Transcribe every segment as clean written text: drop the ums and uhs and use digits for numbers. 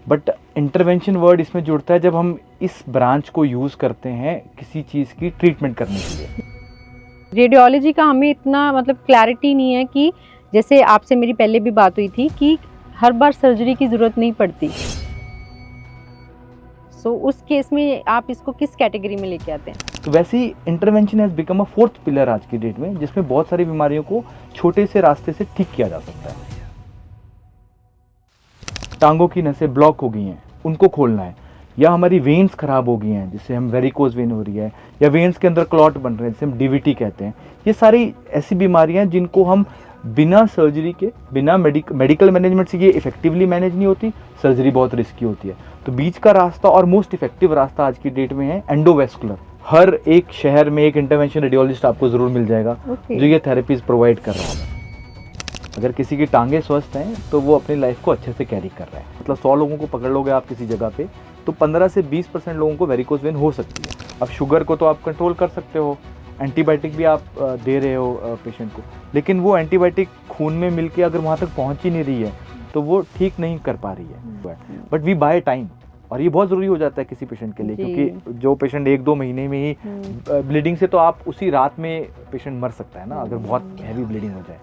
But intervention word इसमें जुड़ता है जब हम इस ब्रांच को यूज़ करते हैं किसी चीज़ की ट्रीटमेंट करने के लिए। रेडियोलॉजी का हमें इतना मतलब क्लैरिटी नहीं है कि जैसे आपसे मेरी पहले भी बात हुई थी कि हर बार सर्जरी की ज़रूरत नहीं पड़ती। सो उस केस में आप इसको किस कैटेगरी में लेके आते हैं? तो वैसे ही intervention has become a fourth pillar आज की डेट में, जिसमें बहुत सारी बीमारियों को छोटे से रास्ते से ठीक किया जा सकता है। टांगों की नसें ब्लॉक हो गई हैं, उनको खोलना है, या हमारी वेन्स खराब हो गई हैं जिससे हम वेरिकोज वेन हो रही है, या वेन्स के अंदर क्लॉट बन रहे हैं जिसे हम डीवीटी कहते हैं। ये सारी ऐसी बीमारियां जिनको हम बिना सर्जरी के, बिना मेडिकल मैनेजमेंट से ये इफेक्टिवली मैनेज नहीं होती। सर्जरी बहुत रिस्की होती है। तो बीच का रास्ता और मोस्ट इफेक्टिव रास्ता आज की डेट में है एंडोवेस्कुलर। हर एक शहर में एक इंटरवेंशन रेडियोलॉजिस्ट आपको जरूर मिल जाएगा जो ये थेरेपीज प्रोवाइड कर रहा है। अगर किसी की टांगे स्वस्थ हैं तो वो अपनी लाइफ को अच्छे से कैरी कर रहा है। मतलब 100 लोगों को पकड़ लोगे आप किसी जगह पे तो 15 से 20% लोगों को वेरिकोज वेन हो सकती है। अब शुगर को तो आप कंट्रोल कर सकते हो, एंटीबायोटिक भी आप दे रहे हो पेशेंट को, लेकिन वो एंटीबायोटिक खून में मिलके अगर वहाँ तक पहुँच ही नहीं रही है तो वो ठीक नहीं कर पा रही है। बट वी बाय टाइम, और ये बहुत ज़रूरी हो जाता है किसी पेशेंट के लिए, क्योंकि जो पेशेंट 1-2 महीने में ही ब्लीडिंग से, तो आप उसी रात में पेशेंट मर सकता है ना अगर बहुत हैवी ब्लीडिंग हो जाए।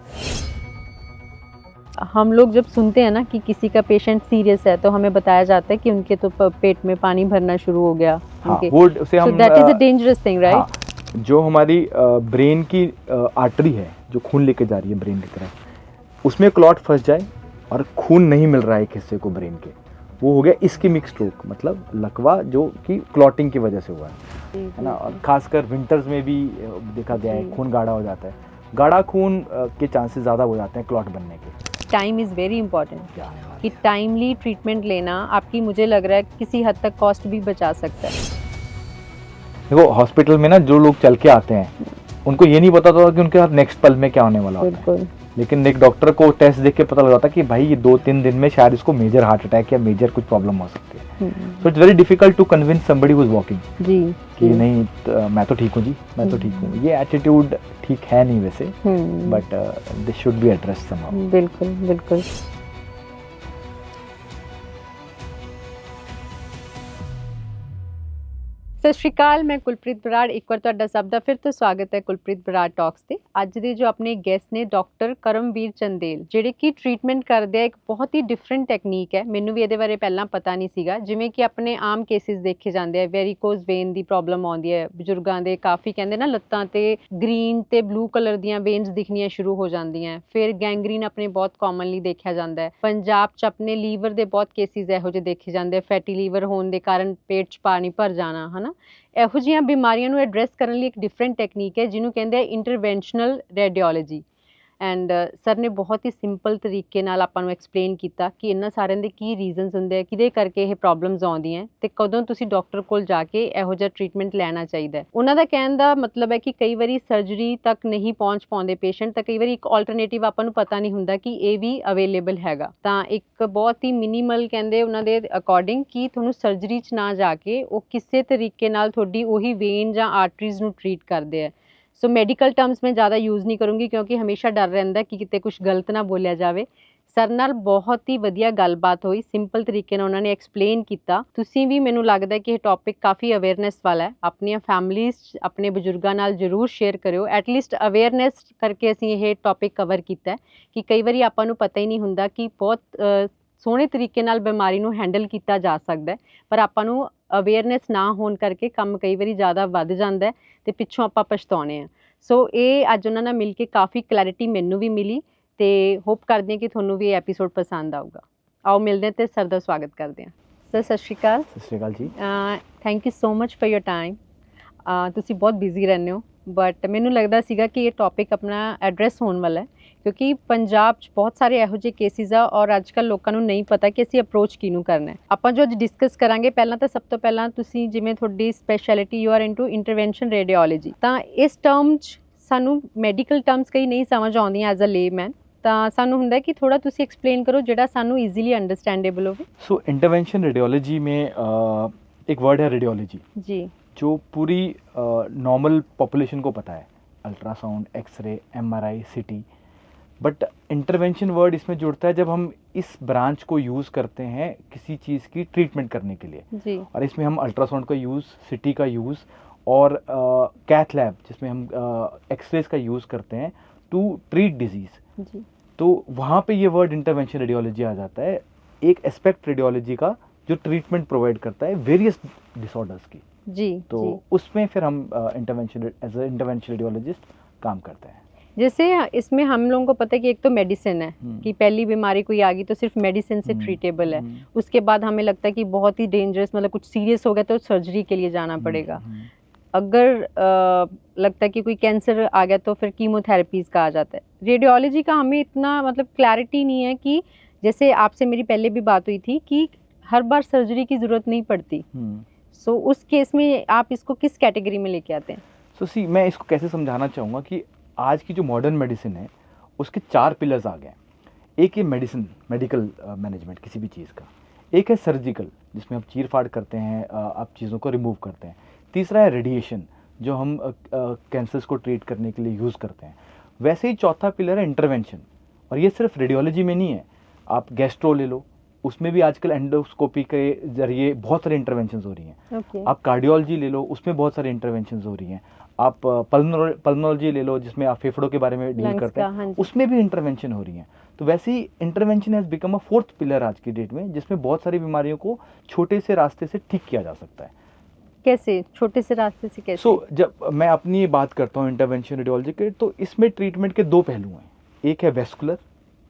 हम लोग जब सुनते हैं ना कि किसी का पेशेंट सीरियस है तो हमें बताया जाता है कि उनके तो पेट में पानी भरना शुरू हो गया। हाँ, वो उसे हम that is a dangerous thing, right? हाँ, जो हमारी ब्रेन की आर्टरी है जो खून लेके जा रही है ब्रेन की तरफ, उसमें क्लॉट फंस जाए और खून नहीं मिल रहा है एक हिस्से को ब्रेन के, वो हो गया इस्केमिक स्ट्रोक, मतलब लकवा जो कि क्लॉटिंग की वजह से हुआ है ना। और खासकर विंटर्स में भी देखा गया है खून गाढ़ा हो जाता है। गाढ़ा खून के चांसेस ज़्यादा हो जाते हैं क्लॉट बनने के। टाइम इज़ वेरी इंपॉर्टेंट कि टाइमली ट्रीटमेंट लेना आपकी, मुझे लग रहा है किसी हद तक कॉस्ट भी बचा सकता है। देखो हॉस्पिटल में ना जो लोग चल के आते हैं उनको ये नहीं पता था कि उनके साथ नेक्स्ट पल में क्या होने वाला होता है, लेकिन एक डॉक्टर को टेस्ट देख के पता लगा था कि भाई ये 2-3 दिन में शायद इसको मेजर हार्ट अटैक या मेजर कुछ प्रॉब्लम हो सकती है। So it's very difficult to convince somebody who is walking जी कि नहीं मैं तो ठीक हूँ जी, मैं तो ठीक हूँ। ये एटीट्यूड ठीक है नहीं वैसे, but this should be addressed somehow. बिल्कुल बिल्कुल। सत श्री अकाल, मैं कुलप्रीत बराड़, एक बार तुहाडा सब दा फिर तो स्वागत है कुलप्रीत बराड़ टॉक्स ते। अज दे जो अपने गेस्ट ने डॉक्टर करमवीर चंदेल, जिहड़े कि ट्रीटमेंट करदे आ एक बहुत ही डिफरेंट टैक्नीक है। मैनूं भी इहदे बारे पहलां पता नहीं सीगा। जिवें कि अपने आम केसिस देखे जांदे आ, वेरिकोज वेन दी प्रॉब्लम आउंदी है बजुर्गां दे, काफ़ी कहंदे ना लत्तां ते ग्रीन ते ब्लू कलर दीयां वेन्स दिखणियां शुरू हो जांदियां। फिर गैंग्रीन अपने बहुत कॉमनली देखा जांदा है। पंजाब च अपने लीवर दे बहुत केसिस इहो ਜਿਹੇ देखे जांदे, फैटी लीवर होण दे कारण पेट च पानी भर जाना, है ना। ਇਹੋ ਜਿਹੀਆਂ ਬਿਮਾਰੀਆਂ ਨੂੰ ਐਡਰੈਸ ਕਰਨ ਲਈ ਇੱਕ ਡਿਫਰੈਂਟ ਟੈਕਨੀਕ ਹੈ ਜਿਹਨੂੰ ਕਹਿੰਦੇ ਆ ਇੰਟਰਵੈਂਸ਼ਨਲ ਰੇਡੀਓਲੋਜੀ। ਐਂਡ ਸਰ ਨੇ ਬਹੁਤ ਹੀ ਸਿੰਪਲ ਤਰੀਕੇ ਨਾਲ ਆਪਾਂ ਨੂੰ ਐਕਸਪਲੇਨ ਕੀਤਾ ਕਿ ਇਹਨਾਂ ਸਾਰਿਆਂ ਦੇ ਕੀ ਰੀਜ਼ਨਸ ਹੁੰਦੇ ਆ, ਕਿਹਦੇ ਕਰਕੇ ਇਹ ਪ੍ਰੋਬਲਮਸ ਆਉਂਦੀਆਂ ਤੇ ਕਦੋਂ ਤੁਸੀਂ ਡਾਕਟਰ ਕੋਲ ਜਾ ਕੇ ਇਹੋ ਜਿਹਾ ਟਰੀਟਮੈਂਟ ਲੈਣਾ ਚਾਹੀਦਾ ਹੈ। ਉਹਨਾਂ ਦਾ ਕਹਿਣ ਦਾ ਮਤਲਬ ਹੈ ਕਿ ਕਈ ਵਾਰੀ ਸਰਜਰੀ ਤੱਕ ਨਹੀਂ ਪਹੁੰਚ ਪਾਉਂਦੇ ਪੇਸ਼ੈਂਟ, ਤਾਂ ਕਈ ਵਾਰੀ ਇੱਕ ਆਲਟਰਨੇਟਿਵ ਆਪਾਂ ਨੂੰ ਪਤਾ ਨਹੀਂ ਹੁੰਦਾ ਕਿ ਇਹ ਵੀ ਅਵੇਲੇਬਲ ਹੈਗਾ। ਤਾਂ ਇੱਕ ਬਹੁਤ ਹੀ ਮਿਨੀਮਲ ਕਹਿੰਦੇ ਉਹਨਾਂ ਦੇ ਅਕੋਰਡਿੰਗ ਕਿ ਤੁਹਾਨੂੰ ਸਰਜਰੀ 'ਚ ਨਾ ਜਾ ਕੇ ਉਹ ਕਿਸੇ ਤਰੀਕੇ ਨਾਲ ਤੁਹਾਡੀ ਉਹੀ ਵੇਨ ਜਾਂ ਆਰਟਰੀਜ਼ ਨੂੰ ਟਰੀਟ ਕਰਦੇ ਆ। ਸੋ ਮੈਡੀਕਲ ਟਰਮਸ ਮੈਂ ਜ਼ਿਆਦਾ ਯੂਜ਼ ਨਹੀਂ ਕਰੂੰਗੀ ਕਿਉਂਕਿ ਹਮੇਸ਼ਾ ਡਰ ਰਹਿੰਦਾ ਕਿ ਕਿਤੇ ਕੁਝ ਗਲਤ ਨਾ ਬੋਲਿਆ ਜਾਵੇ। ਸਰ ਨਾਲ ਬਹੁਤ ਹੀ ਵਧੀਆ ਗੱਲਬਾਤ ਹੋਈ, ਸਿੰਪਲ ਤਰੀਕੇ ਨਾਲ ਉਹਨਾਂ ਨੇ ਐਕਸਪਲੇਨ ਕੀਤਾ। ਤੁਸੀਂ ਵੀ, ਮੈਨੂੰ ਲੱਗਦਾ ਕਿ ਇਹ ਟੌਪਿਕ ਕਾਫੀ ਅਵੇਅਰਨੈਸ ਵਾਲਾ ਹੈ, ਆਪਣੀਆਂ ਫੈਮਲੀਜ਼ ਆਪਣੇ ਬਜ਼ੁਰਗਾਂ ਨਾਲ ਜ਼ਰੂਰ ਸ਼ੇਅਰ ਕਰਿਓ। ਐਟਲੀਸਟ ਅਵੇਅਰਨੈਸ ਕਰਕੇ ਅਸੀਂ ਇਹ ਟੌਪਿਕ ਕਵਰ ਕੀਤਾ ਕਿ ਕਈ ਵਾਰੀ ਆਪਾਂ ਨੂੰ ਪਤਾ ਹੀ ਨਹੀਂ ਹੁੰਦਾ ਕਿ ਬਹੁਤ ਸੋਹਣੇ ਤਰੀਕੇ ਨਾਲ ਬਿਮਾਰੀ ਨੂੰ ਹੈਂਡਲ ਕੀਤਾ ਜਾ ਸਕਦਾ, ਪਰ ਆਪਾਂ ਨੂੰ ਅਵੇਅਰਨੈਸ ਨਾ ਹੋਣ ਕਰਕੇ ਕੰਮ ਕਈ ਵਾਰੀ ਜ਼ਿਆਦਾ ਵੱਧ ਜਾਂਦਾ ਤੇ ਪਿੱਛੋਂ ਆਪਾਂ ਪਛਤਾਉਂਦੇ ਹਾਂ। ਸੋ ਇਹ ਅੱਜ ਉਹਨਾਂ ਨਾਲ ਮਿਲ ਕੇ ਕਾਫੀ ਕਲੈਰਿਟੀ ਮੈਨੂੰ ਵੀ ਮਿਲੀ ਤੇ ਹੋਪ ਕਰਦੇ ਹਾਂ ਕਿ ਤੁਹਾਨੂੰ ਵੀ ਇਹ ਐਪੀਸੋਡ ਪਸੰਦ ਆਊਗਾ। ਆਓ ਮਿਲਦੇ ਹਾਂ ਤੇ ਸਰ ਦਾ ਸਵਾਗਤ ਕਰਦੇ ਹਾਂ। ਸਰ ਸਤਿ ਸ਼੍ਰੀ ਅਕਾਲ। ਸਤਿ ਸ਼੍ਰੀ ਅਕਾਲ ਜੀ। Thank you so much for your time. ਤੁਸੀਂ ਬਹੁਤ ਬਿਜ਼ੀ ਰਹਿੰਦੇ ਹੋ, ਬਟ ਮੈਨੂੰ ਲੱਗਦਾ ਸੀਗਾ ਕਿ ਇਹ ਟੌਪਿਕ ਆਪਣਾ ਐਡਰੈਸ ਹੋਣ ਵਾਲਾ ਹੈ ਕਿਉਂਕਿ ਪੰਜਾਬ 'ਚ ਬਹੁਤ ਸਾਰੇ ਇਹੋ ਜਿਹੇ ਕੇਸਿਸ ਆ ਔਰ ਅੱਜ ਕੱਲ੍ਹ ਲੋਕਾਂ ਨੂੰ ਨਹੀਂ ਪਤਾ ਕਿ ਅਸੀਂ ਅਪਰੋਚ ਕਿਹਨੂੰ ਕਰਨਾ ਹੈ। ਆਪਾਂ ਜੋ ਅੱਜ ਡਿਸਕਸ ਕਰਾਂਗੇ, ਪਹਿਲਾਂ ਤਾਂ ਸਭ ਤੋਂ ਪਹਿਲਾਂ ਤੁਸੀਂ, ਜਿਵੇਂ ਤੁਹਾਡੀ speciality you are into intervention radiology, ਤਾਂ ਇਸ ਟਰਮ 'ਚ ਸਾਨੂੰ ਮੈਡੀਕਲ ਟਰਮਸ ਕਈ ਨਹੀਂ ਸਮਝ ਆਉਂਦੀਆਂ ਐਜ਼ ਅ ਲੇਮੈਨ, ਤਾਂ ਸਾਨੂੰ ਹੁੰਦਾ ਕਿ ਥੋੜਾ ਤੁਸੀਂ एक्सप्लेन करो ਜਿਹੜਾ ਸਾਨੂੰ ईजिली अंडरस्टैंडेबल हो। सो इंटरवेंशन रेडियोलॉजी में एक वर्ड है रेडियोलॉजी जी, जो पूरी नॉर्मल पॉपुलेशन को पता है। अल्ट्रासाउंड, एक्सरे, एमआरआई, सीटी, बट इंटरवेंशन वर्ड इसमें जुड़ता है जब हम इस ब्रांच को यूज़ करते हैं किसी चीज़ की ट्रीटमेंट करने के लिए। जी और इसमें हम अल्ट्रासाउंड का यूज़, सिटी का यूज़ और कैथ लैब जिसमें हम एक्सरेज का यूज़ करते हैं टू ट्रीट डिजीज़। जी तो वहाँ पे ये वर्ड इंटरवेंशन रेडियोलॉजी आ जाता है, एक एस्पेक्ट रेडियोलॉजी का जो ट्रीटमेंट प्रोवाइड करता है वेरियस डिसऑर्डर्स की। जी तो जी उसमें फिर हम intervention as a intervention radiologist काम करते हैं। जैसे इसमें हम लोगों को पता है कि एक तो मेडिसिन है कि पहली बीमारी कोई आ गई तो सिर्फ मेडिसिन से ट्रीटेबल है। उसके बाद हमें लगता है कि बहुत ही डेंजरस, मतलब कुछ सीरियस हो गया तो सर्जरी के लिए जाना पड़ेगा। अगर लगता है कि कोई कैंसर आ गया तो फिर कीमोथेरेपीज का आ जाता है। रेडियोलॉजी का हमें इतना मतलब क्लैरिटी नहीं है कि जैसे आपसे मेरी पहले भी बात हुई थी कि हर बार सर्जरी की ज़रूरत नहीं पड़ती। सो उस केस में आप इसको किस कैटेगरी में लेके आते हैं? सो सी, मैं इसको कैसे समझाना चाहूँगा कि आज की जो मॉडर्न मेडिसिन है उसके 4 पिलर्स आ गए। एक है मेडिसिन, मेडिकल मैनेजमेंट किसी भी चीज़ का। एक है सर्जिकल जिसमें आप चीर फाड़ करते हैं, आप चीज़ों को रिमूव करते हैं। तीसरा है रेडिएशन जो हम कैंसर्स को ट्रीट करने के लिए यूज़ करते हैं। वैसे ही चौथा पिलर है इंटरवेंशन, और ये सिर्फ रेडियोलॉजी में नहीं है। आप गैस्ट्रो ले लो, उसमें भी आजकल एंडोस्कोपी के जरिए बहुत सारी इंटरवेंशंस हो रही हैं। आप कार्डियोलॉजी ले लो, उसमें बहुत सारी इंटरवेंशंस हो रही हैं। आप पल्मोनोलॉजी ले लो जिसमें आप फेफड़ों के बारे में डील करते हैं, उसमें भी इंटरवेंशन हो रही हैं। तो वैसे ही intervention has become a 4th pillar आज की डेट में, जिसमें बहुत सारी बीमारियों को छोटे से रास्ते से ठीक किया जा सकता है। कैसे? छोटे से रास्ते से कैसे? जब मैं अपनी बात करता हूँ इंटरवेंशन रेडियोलॉजी के, तो इसमें ट्रीटमेंट के 2 पहलू हैं। एक है वेस्कुलर,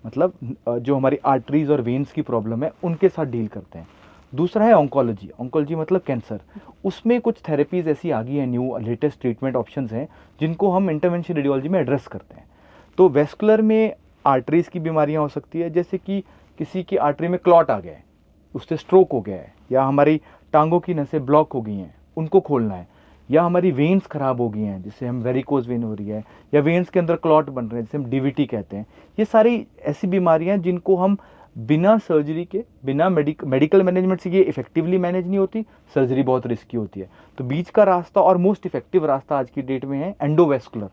मतलब जो हमारी आर्टरीज और वेन्स की प्रॉब्लम है उनके साथ डील करते हैं। दूसरा है ऑन्कोलॉजी, ऑन्कोलॉजी मतलब कैंसर। उसमें कुछ थेरेपीज ऐसी आ गई हैं, न्यू लेटेस्ट ट्रीटमेंट ऑप्शंस हैं जिनको हम इंटरवेंशन रेडियोलॉजी में एड्रेस करते हैं। तो वेस्कुलर में आर्टरीज की बीमारियां हो सकती है, जैसे कि किसी की आर्टरी में क्लॉट आ गया है, उससे स्ट्रोक हो गया है, या हमारी टांगों की नसें ब्लॉक हो गई हैं, उनको खोलना है, या हमारी वेन्स खराब हो गई हैं जिससे हम वेरिकोज वेन हो रही है, या वेन्स के अंदर क्लॉट बन रहे हैं जिसे हम डीवीटी कहते हैं। ये सारी ऐसी बीमारियां हैं जिनको हम बिना सर्जरी के, बिना मेडिकल मैनेजमेंट से ये इफेक्टिवली मैनेज नहीं होती। सर्जरी बहुत रिस्की होती है। तो बीच का रास्ता और मोस्ट इफेक्टिव रास्ता आज की डेट में है एंडोवेस्कुलर।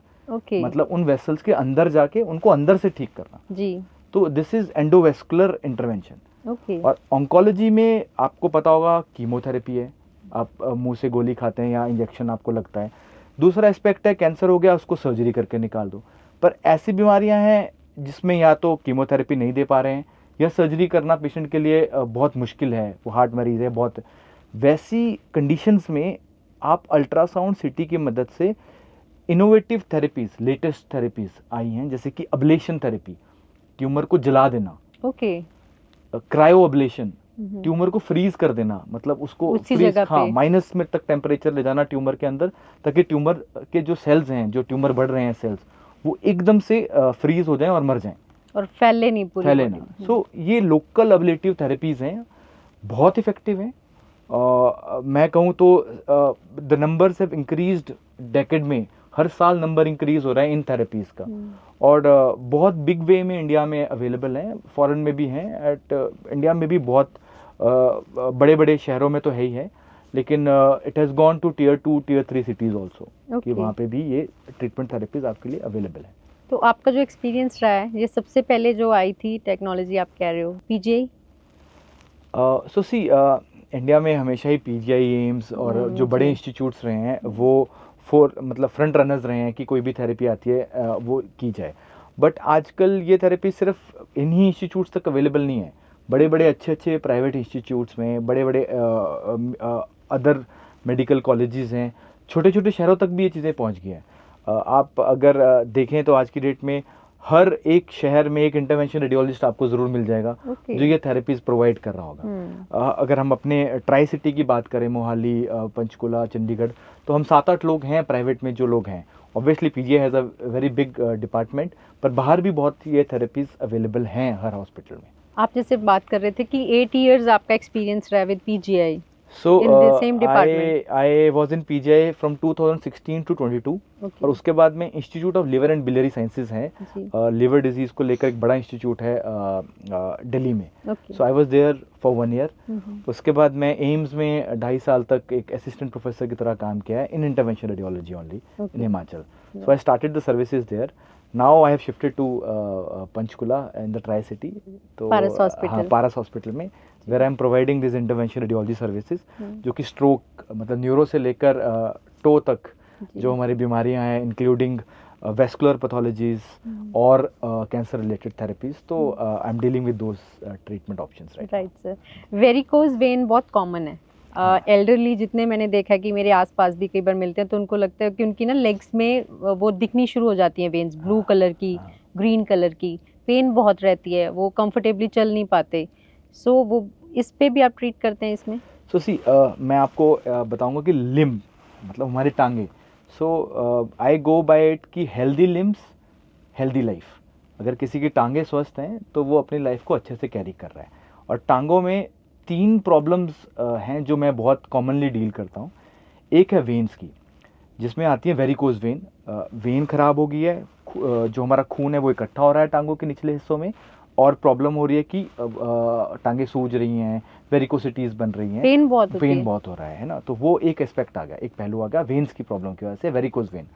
मतलब उन वेसल्स के अंदर जाके उनको अंदर से ठीक करना जी। तो दिस इज एंडोवेस्कुलर इंटरवेंशन। और ऑन्कोलॉजी में आपको पता होगा कीमोथेरेपी है, आप मुंह से गोली खाते हैं या इंजेक्शन आपको लगता है। दूसरा एस्पेक्ट है कैंसर हो गया उसको सर्जरी करके निकाल दो। पर ऐसी बीमारियां हैं जिसमें या तो कीमोथेरेपी नहीं दे पा रहे हैं या सर्जरी करना पेशेंट के लिए बहुत मुश्किल है, वो हार्ट मरीज है बहुत। वैसी कंडीशंस में आप अल्ट्रासाउंड सिटी की मदद से इनोवेटिव थेरेपीज, लेटेस्ट थेरेपीज आई हैं, जैसे कि अब्लेशन थेरेपी, ट्यूमर को जला देना। क्रायो अब्लेशन, ट्यूमर को फ्रीज कर देना, मतलब उसको फ्रीज, हाँ, माइनस में तक टेम्परेचर ले जाना ट्यूमर के अंदर, ताकि ट्यूमर के जो सेल्स हैं, जो ट्यूमर बढ़ रहे हैं सेल्स, वो एकदम से फ्रीज हो जाएं और मर जाएं और फैले नहीं। सो ये लोकल अब्लेटिव थेरेपीज हैं, बहुत इफेक्टिव हैं। मैं कहूँ तो the numbers have increased decade में, हर साल नंबर इंक्रीज हो रहा है इन थेरेपीज का। और बहुत बिग वे में इंडिया में अवेलेबल हैं, फॉरेन में भी हैं, इंडिया में भी बहुत बड़े बड़े शहरों में तो है ही है, लेकिन it has gone to tier 2 tier 3 cities also, कि वहाँ पे भी ये ट्रीटमेंट थेरेपीज आपके लिए अवेलेबल है। तो आपका जो एक्सपीरियंस रहा है, ये सबसे पहले जो आई थी टेक्नोलॉजी आप कह रहे हो पीजीआई? सो सी, इंडिया में हमेशा ही पीजीआई, एम्स और जो बड़े इंस्टीट्यूट्स रहे हैं वो मतलब फ्रंट रनर्स रहे हैं कि कोई भी थेरेपी आती है वो की जाए। बट आजकल ये थेरेपी सिर्फ इन्हीं इंस्टीट्यूट्स तक अवेलेबल नहीं है। बड़े बड़े अच्छे प्राइवेट इंस्टीट्यूट्स में, बड़े बड़े अदर मेडिकल कॉलेजेस हैं, छोटे छोटे शहरों तक भी ये चीज़ें पहुंच गई हैं। आप अगर देखें तो आज की डेट में हर एक शहर में एक इंटरवेंशन रेडियोलॉजिस्ट आपको ज़रूर मिल जाएगा जो ये थेरेपीज प्रोवाइड कर रहा होगा। अगर हम अपने ट्राई सिटी की बात करें, मोहाली, पंचकुला, चंडीगढ़, तो हम 7-8 लोग हैं प्राइवेट में जो लोग हैं। Obviously PGI has a very big department, पर बाहर भी बहुत ये थेरेपीज अवेलेबल हैं हर हॉस्पिटल में। आप जैसे बात कर रहे थे कि 8 years आपका एक्सपीरियंस रहा with PGI. So I was in PGI from 2016 to 22। और उसके बाद में institute of liver and biliary sciences है, लिवर डिजीज को लेकर एक बड़ा इंस्टीट्यूट है दिल्ली में। So I was there for 1 year। उसके बाद मैं एम्स में 2.5 साल तक एक असिस्टेंट प्रोफेसर की तरह काम किया है in intervention radiology only in Himachal. So I started the services there. Now I have shifted to Panchkula in the Tri-City. तो Paras Hospital. हाँ, पारस हॉस्पिटल में where I am providing this intervention radiology services, जो कि stroke मतलब neuro से लेकर to तक जो हमारी बीमारियां हैं इंक्लूडिंग वेस्कुलर पैथोलॉजीज और कैंसर रिलेटेड थेरेपीज, तो I am dealing with those treatment options right sir. Varicose vein बहुत कॉमन है, एल्डरली जितने मैंने देखा कि मेरे आसपास भी कई बार मिलते हैं तो उनको लगता है कि उनकी ना लेग्स में वो दिखनी शुरू हो जाती हैं वेन्स, ब्लू कलर की, ग्रीन कलर की, पेन बहुत रहती है, वो कंफर्टेबली चल नहीं पाते। सो वो इस पे भी आप ट्रीट करते हैं इसमें? सो सी मैं आपको बताऊंगा कि लिम्ब मतलब हमारी टांगे, सो आई गो बाय इट कि हेल्दी लिम्स हेल्दी लाइफ। अगर किसी की टांगे स्वस्थ हैं तो वो अपनी लाइफ को अच्छे से कैरी कर रहा है। और टांगों में 3 प्रॉब्लम्स हैं जो मैं बहुत कॉमनली डील करता हूँ। एक है वेन्स की, जिसमें आती है वेरिकोज वेन। वेन खराब हो गई है, जो हमारा खून है वो इकट्ठा हो रहा है टांगों के निचले हिस्सों में, और प्रॉब्लम हो रही है कि टांगे सूज रही हैं, वेरिकोसिटीज बन रही हैं, पेन बहुत हो रहा है ना। तो वो एक एस्पेक्ट आ गया, एक पहलू आ गया वेन्स की प्रॉब्लम की वजह से, वेरिकोज वेन।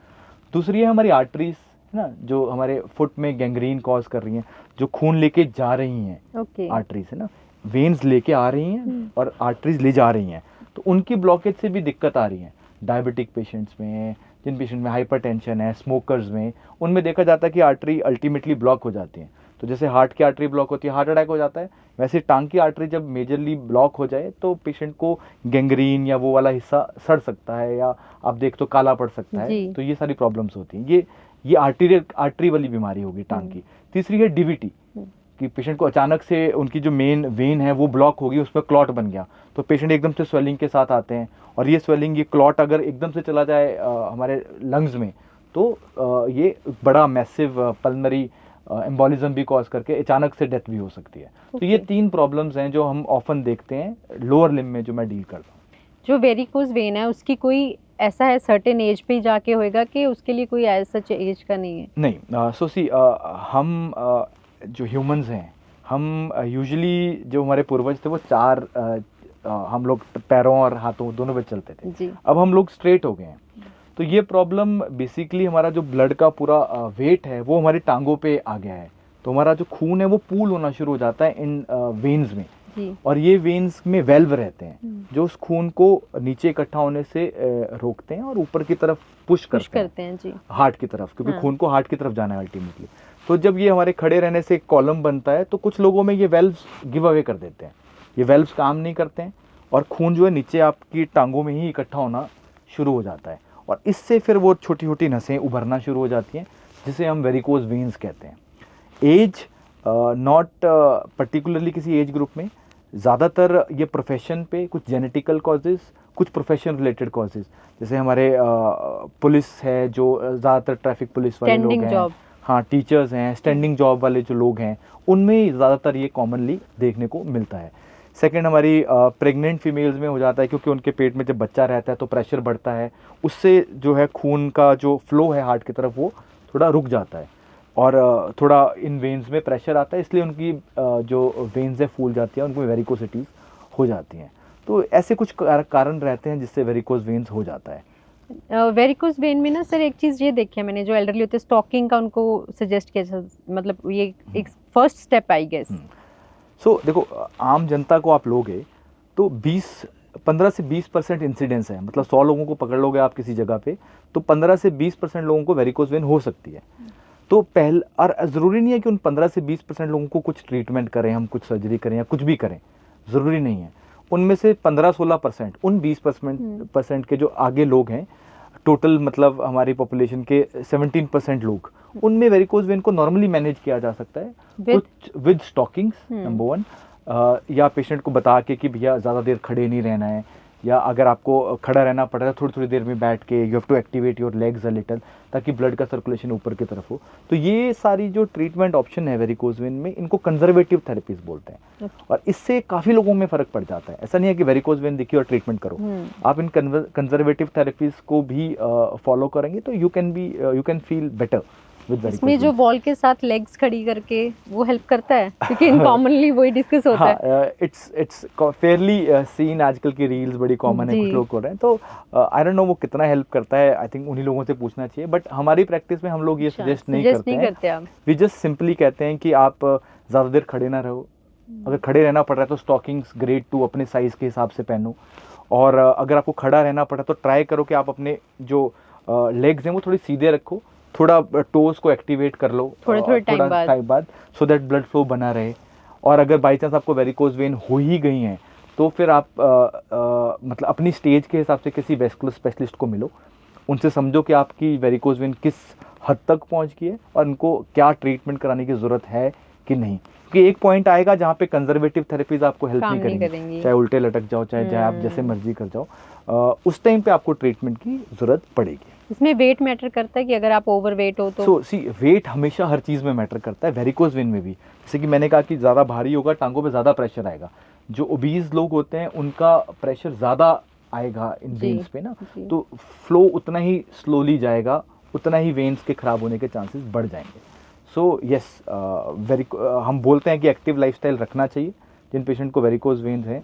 दूसरी है हमारी आर्टरीज, है ना, जो हमारे फुट में गैंग्रीन कॉज कर रही हैं, जो खून लेके जा रही हैं। आर्टरीज है ना, वेन्स लेके आ रही हैं और आर्टरीज ले जा रही हैं, तो उनकी ब्लॉकेज से भी दिक्कत आ रही है। डायबिटिक पेशेंट्स में, जिन पेशेंट में हाइपरटेंशन है, स्मोकर्स में, उनमें देखा जाता है कि आर्टरी अल्टीमेटली ब्लॉक हो जाती है। तो जैसे हार्ट की आर्टरी ब्लॉक होती है, हार्ट अटैक हो जाता है, वैसे टांग की आर्टरी जब मेजरली ब्लॉक हो जाए तो पेशेंट को गैंग्रीन या वो वाला हिस्सा सड़ सकता है, या आप देख तो काला पड़ सकता है। तो ये सारी प्रॉब्लम्स होती हैं। ये आर्टरी वाली बीमारी होगी टांग की। तीसरी है डीवीटी, कि पेशेंट को अचानक से उनकी जो मेन वेन है वो ब्लॉक होगी, उसमें क्लॉट बन गया, तो पेशेंट एकदम से स्वेलिंग के साथ आते हैं। और ये स्वेलिंग, ये क्लॉट अगर एकदम से चला जाए हमारे लंग्स में, तो ये बड़ा मैसिव पल्मनरी एम्बोलिज्म भी कॉज करके अचानक से डेथ भी हो सकती है। तो ये 3 प्रॉब्लम्स हैं जो हम ऑफन देखते हैं लोअर लिम्ब में, जो मैं डील करता हूँ। जो वेरिकोज वेन है उसकी कोई ऐसा है सर्टेन एज पे ही जाके होएगा कि उसके लिए कोई ऐसा एज का नहीं है? नहीं, सो सी हम जो ह्यूमंस हैं, हम यूजुअली जो हमारे पूर्वज थे वो 4 हम लोग पैरों और हाथों दोनों पे चलते थे जी। अब हम लोग स्ट्रेट हो गए हैं। तो ये प्रॉब्लम बेसिकली हमारा जो ब्लड का पूरा वेट है वो हमारी टांगों पे आ गया है, तो हमारा जो खून है वो पूल होना शुरू हो जाता है इन वेन्स में जी। और ये वेन्स में वेल्व रहते हैं जो उस खून को नीचे इकट्ठा होने से रोकते हैं और ऊपर की तरफ पुश करते हैं जी, हार्ट की तरफ, क्योंकि खून को हार्ट की तरफ जाना है अल्टीमेटली। तो जब ये हमारे खड़े रहने से एक कॉलम बनता है तो कुछ लोगों में ये वेल्व्स गिव अवे कर देते हैं, ये वेल्व्स काम नहीं करते हैं और खून जो है नीचे आपकी टांगों में ही इकट्ठा होना शुरू हो जाता है और इससे फिर वो छोटी छोटी नसें उभरना शुरू हो जाती हैं जिसे हम वेरिकोज वेन्स कहते हैं। एज नॉट पर्टिकुलरली किसी एज ग्रुप में, ज़्यादातर ये प्रोफेशन पे, कुछ जेनेटिकल कॉजेज़, कुछ प्रोफेशन रिलेटेड कॉजेज़, जैसे हमारे पुलिस है जो ज़्यादातर ट्रैफिक पुलिस वाले लोग हैं, हाँ टीचर्स हैं, स्टैंडिंग जॉब वाले जो लोग हैं उनमें ज़्यादातर ये कॉमनली देखने को मिलता है। सेकंड हमारी प्रेग्नेंट फीमेल्स में हो जाता है क्योंकि उनके पेट में जब बच्चा रहता है तो प्रेशर बढ़ता है, उससे जो है खून का जो फ्लो है हार्ट की तरफ वो थोड़ा रुक जाता है और थोड़ा इन वेन्स में प्रेशर आता है, इसलिए उनकी जो वेन्स है फूल जाती है, उनको वेरिकोसिटीज़ हो जाती हैं। तो ऐसे कुछ कारण रहते हैं जिससे वेरिकोज वेन्स हो जाता है। वेरिकोज वेन में ना सर एक चीज़ ये देखी है मैंने, जो एल्डरली होते हैं स्टॉकिंग का उनको सजेस्ट किया, मतलब ये एक फर्स्ट स्टेप आई गेस। सो देखो, आम जनता को आप लोगे तो 15 से 20% इंसिडेंस है, मतलब 100 लोगों को पकड़ लोगे आप किसी जगह पे तो 15 से 20% लोगों को वेरिकोज वेन हो सकती है। तो और ज़रूरी नहीं है कि उन 15 से 20% लोगों को कुछ ट्रीटमेंट करें, हम कुछ सर्जरी करें या कुछ भी करें, ज़रूरी नहीं है। उनमें से 15-16%, उन 20% के जो आगे लोग हैं, टोटल मतलब हमारी पॉपुलेशन के 17% लोग, उनमें वेरिकोज वेन को नॉर्मली मैनेज किया जा सकता है कुछ विद स्टॉकिंग्स नंबर 1, या पेशेंट को बता के कि भैया ज़्यादा देर खड़े नहीं रहना है, या अगर आपको खड़ा रहना पड़ रहा है थोड़ी थोड़ी देर में बैठ के, you have to activate your legs a little ताकि ब्लड का सर्कुलेशन ऊपर की तरफ हो। तो ये सारी जो ट्रीटमेंट ऑप्शन है वेरिकोज वेन में, इनको कंजर्वेटिव थेरेपीज बोलते हैं और इससे काफ़ी लोगों में फ़र्क पड़ जाता है। ऐसा नहीं है कि वेरिकोज वेन दिखी और ट्रीटमेंट करो, आप इन कंजर्वेटिव थेरेपीज को भी फॉलो करेंगे तो you can feel better with इसमें जो बॉल के साथ लेग्स खड़ी करके वो हेल्प करता है, क्योंकि इन कॉमनली वही डिस्कस होता है। हाँ, इट्स फेयरली सीन, आजकल की रील्स बड़ी कॉमन है, जी। कुछ लोग कर रहे हैं, तो आई डोंट नो वो कितना हेल्प करता है, आई थिंक उन्हीं लोगों से पूछना चाहिए, बट हमारी प्रैक्टिस में हम लोग ये सजेस्ट नहीं सजेस्ट करते नहीं हैं। करते आप। वी जस्ट सिंपली कहते हैं कि आप ज़्यादा देर खड़े ना रहो, अगर खड़े रहना पड़ रहा है तो स्टॉकिंग्स ग्रेड 2 अपने साइज़ के हिसाब से पहनो, और अगर आपको खड़ा रहना पड़ा तो ट्राई करो कि आप अपने जो लेग्स हैं वो थोड़ी सीधे रखो, थोड़ा टोस को एक्टिवेट कर लो थोड़े टाइम बाद, सो दैट ब्लड फ्लो बना रहे। और अगर बाई चांस आपको वेरिकोज वेन हो ही गई हैं तो फिर आप मतलब अपनी स्टेज के हिसाब से किसी वेस्कुलर स्पेशलिस्ट को मिलो, उनसे समझो कि आपकी वेरिकोज वेन किस हद तक पहुंच गई है और उनको क्या ट्रीटमेंट कराने की ज़रूरत है कि नहीं, क्योंकि एक पॉइंट आएगा जहाँ पे कंजर्वेटिव थेरेपीज आपको हेल्प काम नहीं नहीं करेंगी, चाहे उल्टे लटक जाओ, चाहे आप जैसे मर्जी कर जाओ, उस टाइम पे आपको ट्रीटमेंट की ज़रूरत पड़ेगी। इसमें वेट मैटर करता है कि अगर आप ओवर वेट हो तो? सी वेट हमेशा हर चीज़ में मैटर करता है, वेरिकोज वेन में भी। जैसे कि मैंने कहा कि ज़्यादा भारी होगा, टांगों पे ज़्यादा प्रेशर आएगा, जो ओबीज लोग होते हैं उनका प्रेशर ज़्यादा आएगा इन वेन्स पे ना, तो फ्लो उतना ही स्लोली जाएगा, उतना ही वेन्स के ख़राब होने के चांसेस बढ़ जाएंगे। सो यस, हम बोलते हैं कि एक्टिव लाइफस्टाइल रखना चाहिए जिन पेशेंट को वेरिकोज वेन्स हैं,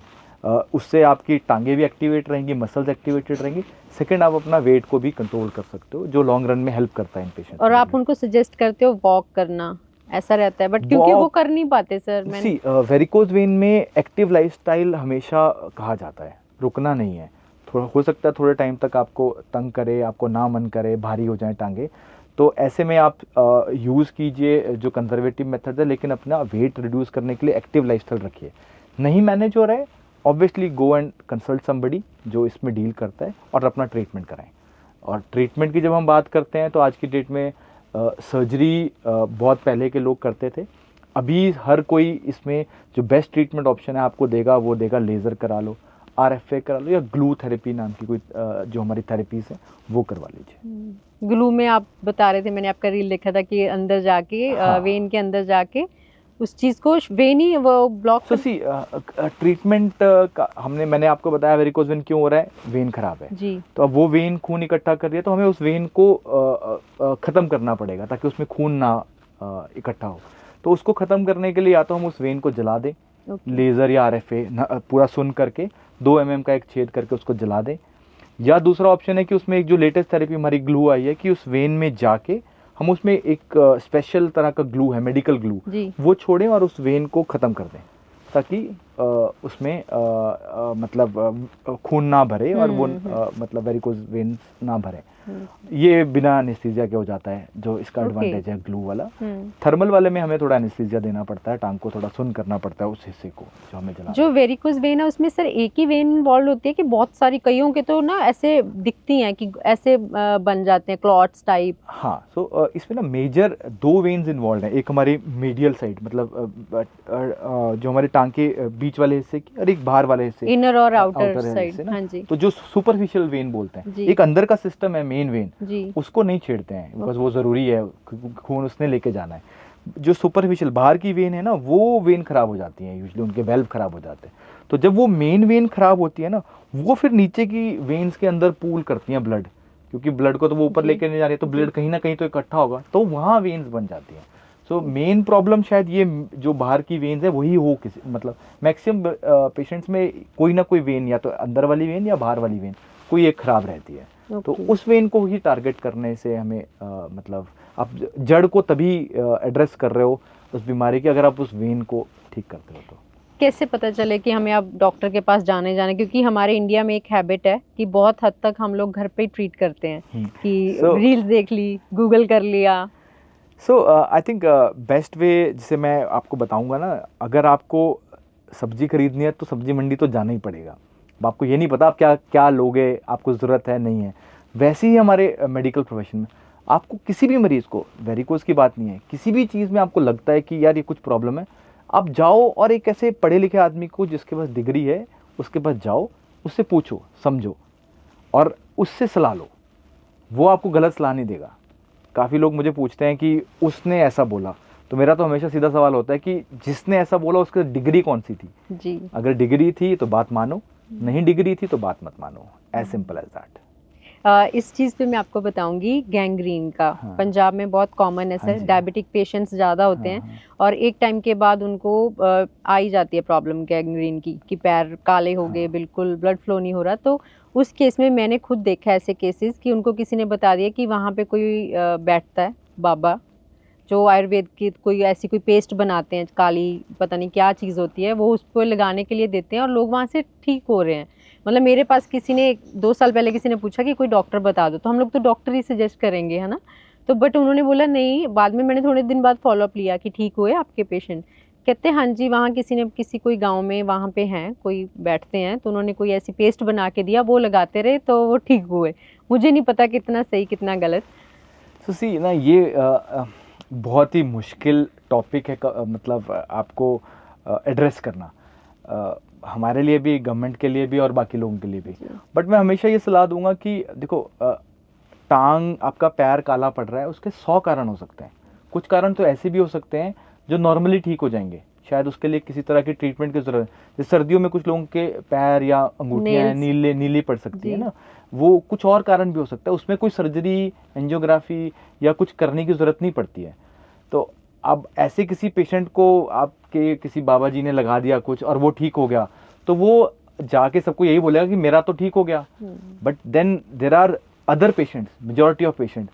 उससे आपकी टांगें भी एक्टिवेट रहेंगी, मसल्स एक्टिवेटेड रहेंगी। सेकंड, आप अपना वेट को भी कंट्रोल कर सकते हो, जो लॉन्ग रन में हेल्प करता है इन पेशेंट। और आप उनको सजेस्ट करते हो वॉक करना, ऐसा रहता है, बट क्योंकि वो कर नहीं पाते सर। सी वेरिकोज वेन में एक्टिव लाइफस्टाइल हमेशा कहा जाता है, रुकना नहीं है। थोड़ा हो सकता है थोड़े टाइम तक आपको तंग करे, आपको ना मन करे, भारी हो जाए टांगे, तो ऐसे में आप यूज़ कीजिए जो कंजर्वेटिव मेथड है, लेकिन अपना वेट रिड्यूस करने के लिए एक्टिव लाइफस्टाइल रखिए। नहीं मैनेज हो रहा है, obviously go and consult somebody जो इसमें डील करता है और अपना ट्रीटमेंट कराएं। और ट्रीटमेंट की जब हम बात करते हैं तो आज की डेट में सर्जरी बहुत पहले के लोग करते थे, अभी हर कोई इसमें जो बेस्ट ट्रीटमेंट ऑप्शन है आपको देगा, वो देगा लेज़र करा लो, RFA करा लो, या ग्लू थेरेपी नाम की कोई जो हमारी थेरेपीज है वो करवा लीजिए। ग्लू में आप बता रहे थे, मैंने आपका रील देखा था कि अंदर जाके वेन के अंदर जाके उस चीज़ को वेन ही वो ब्लॉक। सो सी ट्रीटमेंट का मैंने आपको बताया वेरिकोज वेन क्यों हो रहा है, वेन खराब है जी, तो अब वो वेन खून इकट्ठा कर रही है, तो हमें उस वेन को ख़त्म करना पड़ेगा ताकि उसमें खून ना इकट्ठा हो। तो उसको ख़त्म करने के लिए या तो हम उस वेन को जला दें, लेज़र या RFA पूरा सुन करके 2 mm का एक छेद करके उसको जला दें, या दूसरा ऑप्शन है कि उसमें एक जो लेटेस्ट थेरेपी हमारी ग्लू आई है कि उस वेन में जाके हम उसमें एक स्पेशल तरह का ग्लू है, मेडिकल ग्लू, वो छोड़ें और उस वेन को ख़त्म कर दें ताकि उसमें मतलब खून ना भरे और वो मतलब वेरिकोज वेन्स ना भरे। ये बिना एनेस्थीसिया के हो जाता है, जो इसका एडवांटेज है ग्लू वाला। थर्मल वाले में हमें थोड़ा एनेस्थीसिया देना पड़ता है, टांग को थोड़ा सुन करना पड़ता है उस हिस्से को जो हमें जला। जो वेरिकोज वेन है उसमें सर एक ही वेन इन्वॉल्व होती है कि बहुत सारी? कईयों के तो ना ऐसे दिखती हैं कि ऐसे बन जाते हैं क्लॉट्स टाइप। हाँ, सो इसमें ना मेजर 2 वेन्स इन्वॉल्व हैं, एक हमारी मीडियल साइड मतलब जो हमारे टांग के बीच वाले हिस्से की, और एक बाहर वाले हिस्से, इनर और आउटर साइड। हाँ जी, तो जो सुपरफिशियल वेन बोलते हैं, एक अंदर का सिस्टम है मेन वेन, उसको नहीं छेड़ते हैं बिकॉज वो ज़रूरी है, खून उसने लेके जाना है। जो सुपरफिशियल बाहर की वेन है ना, वो वेन खराब हो जाती है, यूजुअली उनके वेल्व खराब हो जाते हैं। तो जब वो मेन वेन खराब होती है ना, वो फिर नीचे की वेन्स के अंदर पूल करती हैं ब्लड, क्योंकि ब्लड को तो वो ऊपर लेके नहीं जा रही, तो ब्लड कहीं ना कहीं तो इकट्ठा होगा, तो वहाँ वेन्स बन जाती हैं। सो मेन प्रॉब्लम शायद ये जो बाहर की वेन्स है वही हो, किसी मतलब मैक्सिमम पेशेंट्स में कोई ना कोई वेन, या तो अंदर वाली वेन या बाहर वाली वेन, कोई एक खराब रहती है। तो उस वेन को ही टारगेट करने से हमें मतलब आप जड़ को तभी एड्रेस कर रहे हो उस बीमारी की, अगर आप उस वेन को ठीक करते हो। तो कैसे पता चले कि हमें अब डॉक्टर के पास जाने, क्योंकि हमारे इंडिया में एक हैबिट है कि बहुत हद तक हम लोग घर पे ही ट्रीट करते हैं कि रील्स देख ली, गूगल कर लिया। सो आई थिंक बेस्ट वे जिसे मैं आपको बताऊंगा ना, अगर आपको सब्जी खरीदनी है तो सब्जी मंडी तो जाना ही पड़ेगा। अब आपको ये नहीं पता आप क्या क्या लोगे, आपको ज़रूरत है नहीं है। वैसे ही हमारे मेडिकल प्रोफेशन में आपको किसी भी मरीज़ को, वेरिकोज की बात नहीं है, किसी भी चीज़ में आपको लगता है कि यार ये कुछ प्रॉब्लम है, आप जाओ और एक ऐसे पढ़े लिखे आदमी को जिसके पास डिग्री है उसके पास जाओ, उससे पूछो, समझो और उससे सलाह लो। वो आपको गलत सलाह नहीं देगा। काफ़ी लोग मुझे पूछते हैं कि उसने ऐसा बोला, तो मेरा तो हमेशा सीधा सवाल होता है कि जिसने ऐसा बोला उसकी डिग्री कौन सी थी जी। अगर डिग्री थी तो बात मानो, नहीं डिग्री थी तो बात मत मानो, एज सिंपल एज दैट। इस चीज़ पे मैं आपको बताऊंगी गैंग्रीन का। हाँ। पंजाब में बहुत कॉमन है हाँ सर, जी। डायबिटिक पेशेंट्स ज़्यादा होते हैं हाँ, और एक टाइम के बाद उनको आ ही जाती है प्रॉब्लम गैंग्रीन की, कि पैर काले हो गए, हाँ। बिल्कुल ब्लड फ्लो नहीं हो रहा। तो उस केस में मैंने खुद देखा ऐसे केसेस कि उनको किसी ने बता दिया कि वहाँ पे कोई बैठता है बाबा, जो आयुर्वेद की कोई ऐसी कोई पेस्ट बनाते हैं काली, पता नहीं क्या चीज़ होती है, वो उसको लगाने के लिए देते हैं और लोग वहाँ से ठीक हो रहे हैं। मतलब मेरे पास किसी ने 2 साल पहले किसी ने पूछा कि कोई डॉक्टर बता दो, तो हम लोग तो डॉक्टर ही सजेस्ट करेंगे, है ना? तो बट उन्होंने बोला नहीं, बाद में मैंने थोड़े दिन बाद फॉलोअप लिया कि ठीक हुए आपके पेशेंट? कहते हैं हाँ जी, वहाँ किसी ने किसी कोई गाँव में वहाँ पे हैं, कोई बैठते हैं, तो उन्होंने कोई ऐसी पेस्ट बना के दिया, वो लगाते रहे तो वो ठीक हुए। मुझे नहीं पता कितना सही कितना गलत। तो सी ना ये बहुत ही मुश्किल टॉपिक है मतलब आपको एड्रेस करना, हमारे लिए भी, गवर्नमेंट के लिए भी और बाकी लोगों के लिए भी। बट मैं हमेशा ये सलाह दूंगा कि देखो, टांग आपका पैर काला पड़ रहा है, उसके 100 कारण हो सकते हैं। कुछ कारण तो ऐसे भी हो सकते हैं जो नॉर्मली ठीक हो जाएंगे, शायद उसके लिए किसी तरह की ट्रीटमेंट की जरूरत है। जैसे सर्दियों में कुछ लोगों के पैर या अंगूठियां Nails। नीली पड़ सकती है जी। ना, वो कुछ और कारण भी हो सकता है, उसमें कोई सर्जरी, एंजियोग्राफी या कुछ करने की ज़रूरत नहीं पड़ती है। तो अब ऐसे किसी पेशेंट को आपके किसी बाबा जी ने लगा दिया कुछ और वो ठीक हो गया, तो वो जाके सबको यही बोलेगा कि मेरा तो ठीक हो गया। But then there are other patients, majority of patient,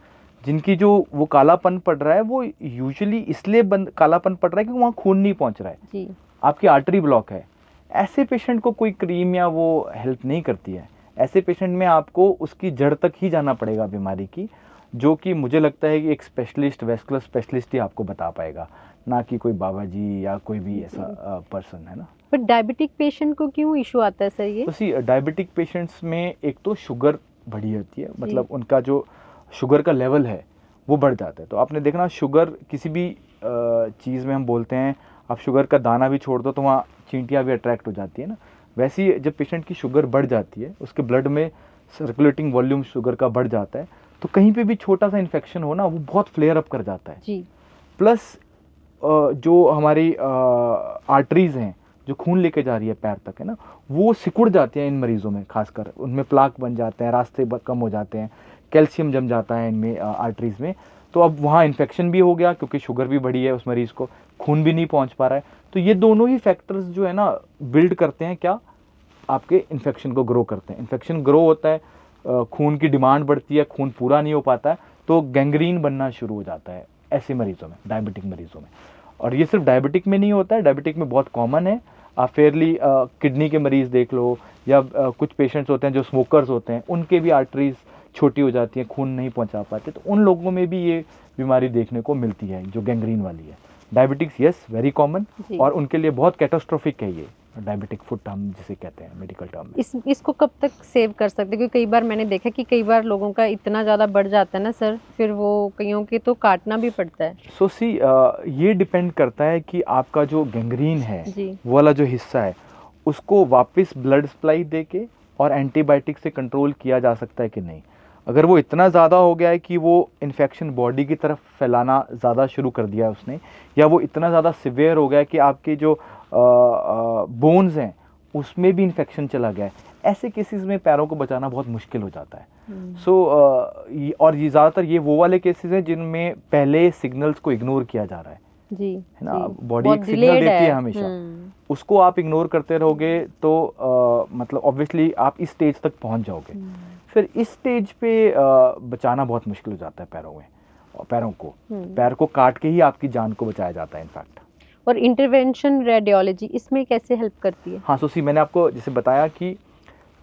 जिनकी जो वो कालापन पड़ रहा है वो यूजुअली इसलिए कालापन पड़ रहा है कि वहाँ खून नहीं पहुँच रहा है जी। आपकी आर्टरी ब्लॉक है। ऐसे पेशेंट को कोई क्रीम या वो हेल्प नहीं करती है। ऐसे पेशेंट में आपको उसकी जड़ तक ही जाना पड़ेगा बीमारी की, जो कि मुझे लगता है कि एक स्पेशलिस्ट, वेस्कुलर स्पेशलिस्ट ही आपको बता पाएगा, ना कि कोई बाबा जी या कोई भी ऐसा पर्सन, है ना। पर डायबिटिक पेशेंट को क्यों इशू आता है सर ये? तो सी डायबिटिक पेशेंट्स में एक तो शुगर बढ़ी होती है, मतलब उनका जो शुगर का लेवल है वो बढ़ जाता है। तो आपने देखना, शुगर किसी भी चीज़ में हम बोलते हैं, आप शुगर का दाना भी छोड़ दो तो वहाँ चींटियाँ भी अट्रैक्ट हो जाती है ना। वैसे ही जब पेशेंट की शुगर बढ़ जाती है, उसके ब्लड में सर्कुलेटिंग वॉल्यूम शुगर का बढ़ जाता है, तो कहीं पे भी छोटा सा इन्फेक्शन हो ना, वो बहुत फ्लेयर अप कर जाता है जी। प्लस जो हमारी आर्टरीज हैं जो खून लेके जा रही है पैर तक, है ना, वो सिकुड़ जाते हैं इन मरीजों में, खासकर उनमें प्लाक बन जाते हैं, रास्ते कम हो जाते हैं, कैल्शियम जम जाता है इनमें आर्टरीज में। तो अब वहाँ इन्फेक्शन भी हो गया क्योंकि शुगर भी बढ़ी है, उस मरीज को खून भी नहीं पहुँच पा रहा है। तो ये दोनों ही फैक्टर्स जो है ना बिल्ड करते हैं क्या, आपके इन्फेक्शन को ग्रो करते हैं। इन्फेक्शन ग्रो होता है, खून की डिमांड बढ़ती है, खून पूरा नहीं हो पाता है, तो गैंग्रीन बनना शुरू हो जाता है ऐसे मरीजों में, डायबिटिक मरीजों में। और ये सिर्फ डायबिटिक में नहीं होता है, डायबिटिक में बहुत कॉमन है। आप फेयरली किडनी के मरीज़ देख लो, या कुछ पेशेंट्स होते हैं जो स्मोकर्स होते हैं, उनके भी आर्टरीज छोटी हो जाती हैं, खून नहीं पहुंचा पाते, तो उन लोगों में भी ये बीमारी देखने को मिलती है जो गैंग्रीन वाली है। डायबिटिक्स यस वेरी कॉमन, और उनके लिए बहुत कैटास्ट्रोफिक है ये डायबिटिक फुट, हम जिसे कहते हैं मेडिकल टर्म में। इसको कब तक सेव कर सकते हैं? क्योंकि कई बार मैंने देखा कि कई बार लोगों का इतना ज़्यादा बढ़ जाता है ना सर, फिर वो कईयों के तो काटना भी पड़ता है। सो सी ये डिपेंड करता है कि आपका जो गैंग्रीन है वो वाला जो हिस्सा है, उसको वापस ब्लड सप्लाई देके और एंटीबायोटिक से कंट्रोल किया जा सकता है कि नहीं। अगर वो इतना ज़्यादा हो गया है कि वो इन्फेक्शन बॉडी की तरफ फैलाना ज़्यादा शुरू कर दिया है उसने, या वो इतना ज़्यादा सिवियर हो गया है कि आपके जो बोन्स हैं उसमें भी इन्फेक्शन चला गया है, ऐसे केसेस में पैरों को बचाना बहुत मुश्किल हो जाता है। सो और ये ज़्यादातर ये वो वाले केसेस हैं जिनमें पहले सिग्नल्स को इग्नोर किया जा रहा है जी, है ना। बॉडी एक सिग्नल देती है हमेशा, उसको आप इग्नोर करते रहोगे तो मतलब ऑब्वियसली आप इस स्टेज तक पहुंच जाओगे। फिर इस स्टेज पे बचाना बहुत मुश्किल हो जाता है पैरों को, पैर को काट के ही आपकी जान को बचाया जाता है इनफैक्ट। और इंटरवेंशन रेडियोलॉजी इसमें कैसे हेल्प करती है? हाँ, सोसी मैंने आपको जैसे बताया कि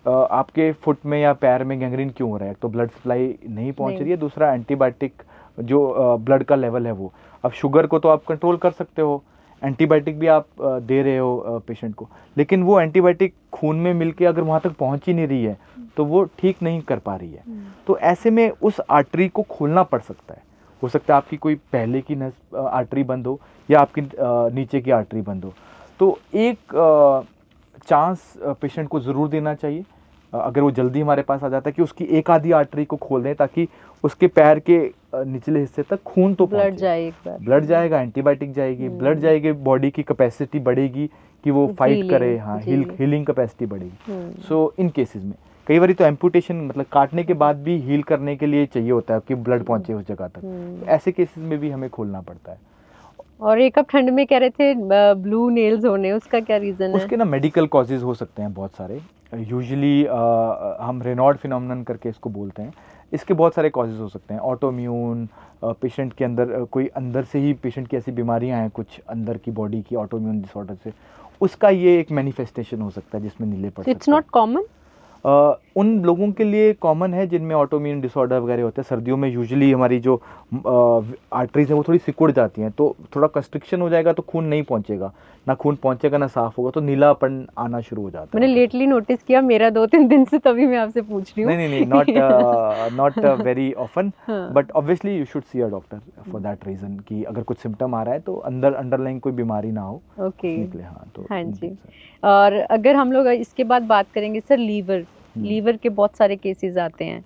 आपके फुट में या पैर में गैंग्रीन क्यों हो रहा है, तो ब्लड सप्लाई नहीं पहुंच रही है, दूसरा एंटीबायोटिक जो ब्लड का लेवल है वो, अब शुगर को तो आप कंट्रोल कर सकते हो, एंटीबायोटिक भी आप दे रहे हो पेशेंट को, लेकिन वो एंटीबायोटिक खून में मिलके अगर वहाँ तक पहुँच ही नहीं रही है तो वो ठीक नहीं कर पा रही है। तो ऐसे में उस आर्टरी को खोलना पड़ सकता है। हो सकता है आपकी कोई पहले की आर्टरी बंद हो या आपकी नीचे की आर्टरी बंद हो, तो एक चांस पेशेंट को ज़रूर देना चाहिए अगर वो जल्दी हमारे पास आ जाता है कि उसकी एक आधी आर्टरी को खोल दें, ताकि उसके पैर के निचले हिस्से तक खून तो ब्लड जाए, एक बार ब्लड जाएगा, एंटीबायोटिक जाएगी, ब्लड जाएगी, बॉडी की कैपेसिटी बढ़ेगी कि वो फाइट करे, हाँ हीलिंग कैपेसिटी बढ़ेगी। सो इन केसेस में कई बार तो एम्पुटेशन मतलब काटने के बाद भी हील करने के लिए चाहिए होता है कि ब्लड पहुंचे उस जगह तक। तो ऐसे केसेस में भी हमें खोलना पड़ता है। और एक आप ठंड में कह रहे थे ब्लू नेल्स होने, उसका क्या रीजन है? उसके ना मेडिकल कॉजेज हो सकते हैं बहुत सारे। यूजुअली हम रेनॉल्ड फिनोमेनन करके इसको बोलते हैं। इसके बहुत सारे कॉजेज हो सकते हैं। ऑटोम्यून, पेशेंट के अंदर कोई अंदर से ही पेशेंट की ऐसी बीमारियां हैं कुछ अंदर की बॉडी की ऑटोम्यून डिसऑर्डर से, उसका ये एक मैनिफेस्टेशन हो सकता है जिसमें नीले पड़ सकते हैं। It's not common? उन लोगों के लिए कॉमन है जिनमें ऑटोइम्यून डिसऑर्डर वगैरह होते हैं। सर्दियों में यूजुअली हमारी जो आर्टरीज हैं वो थोड़ी सिकुड़ जाती हैं, तो थोड़ा कंस्ट्रिक्शन हो जाएगा तो खून नहीं पहुंचेगा, ना खून पहुंचेगा ना साफ होगा, तो नीलापन आना शुरू हो जाता है। मैंने लेटली नोटिस किया, मेरा 2-3 दिन से, तभी मैं आपसे पूछ रही हूँ। नहीं, not very often, but obviously you should see a doctor for that reason कि अगर कुछ सिम्टम आ रहा है तो अंदर अंडरलाइंग कोई बीमारी ना हो। ओके, निकले। हाँ, तो हाँ जी। और अगर हम लोग इसके बाद बात करेंगे सर, लीवर के बहुत सारे केसेस आते हैं।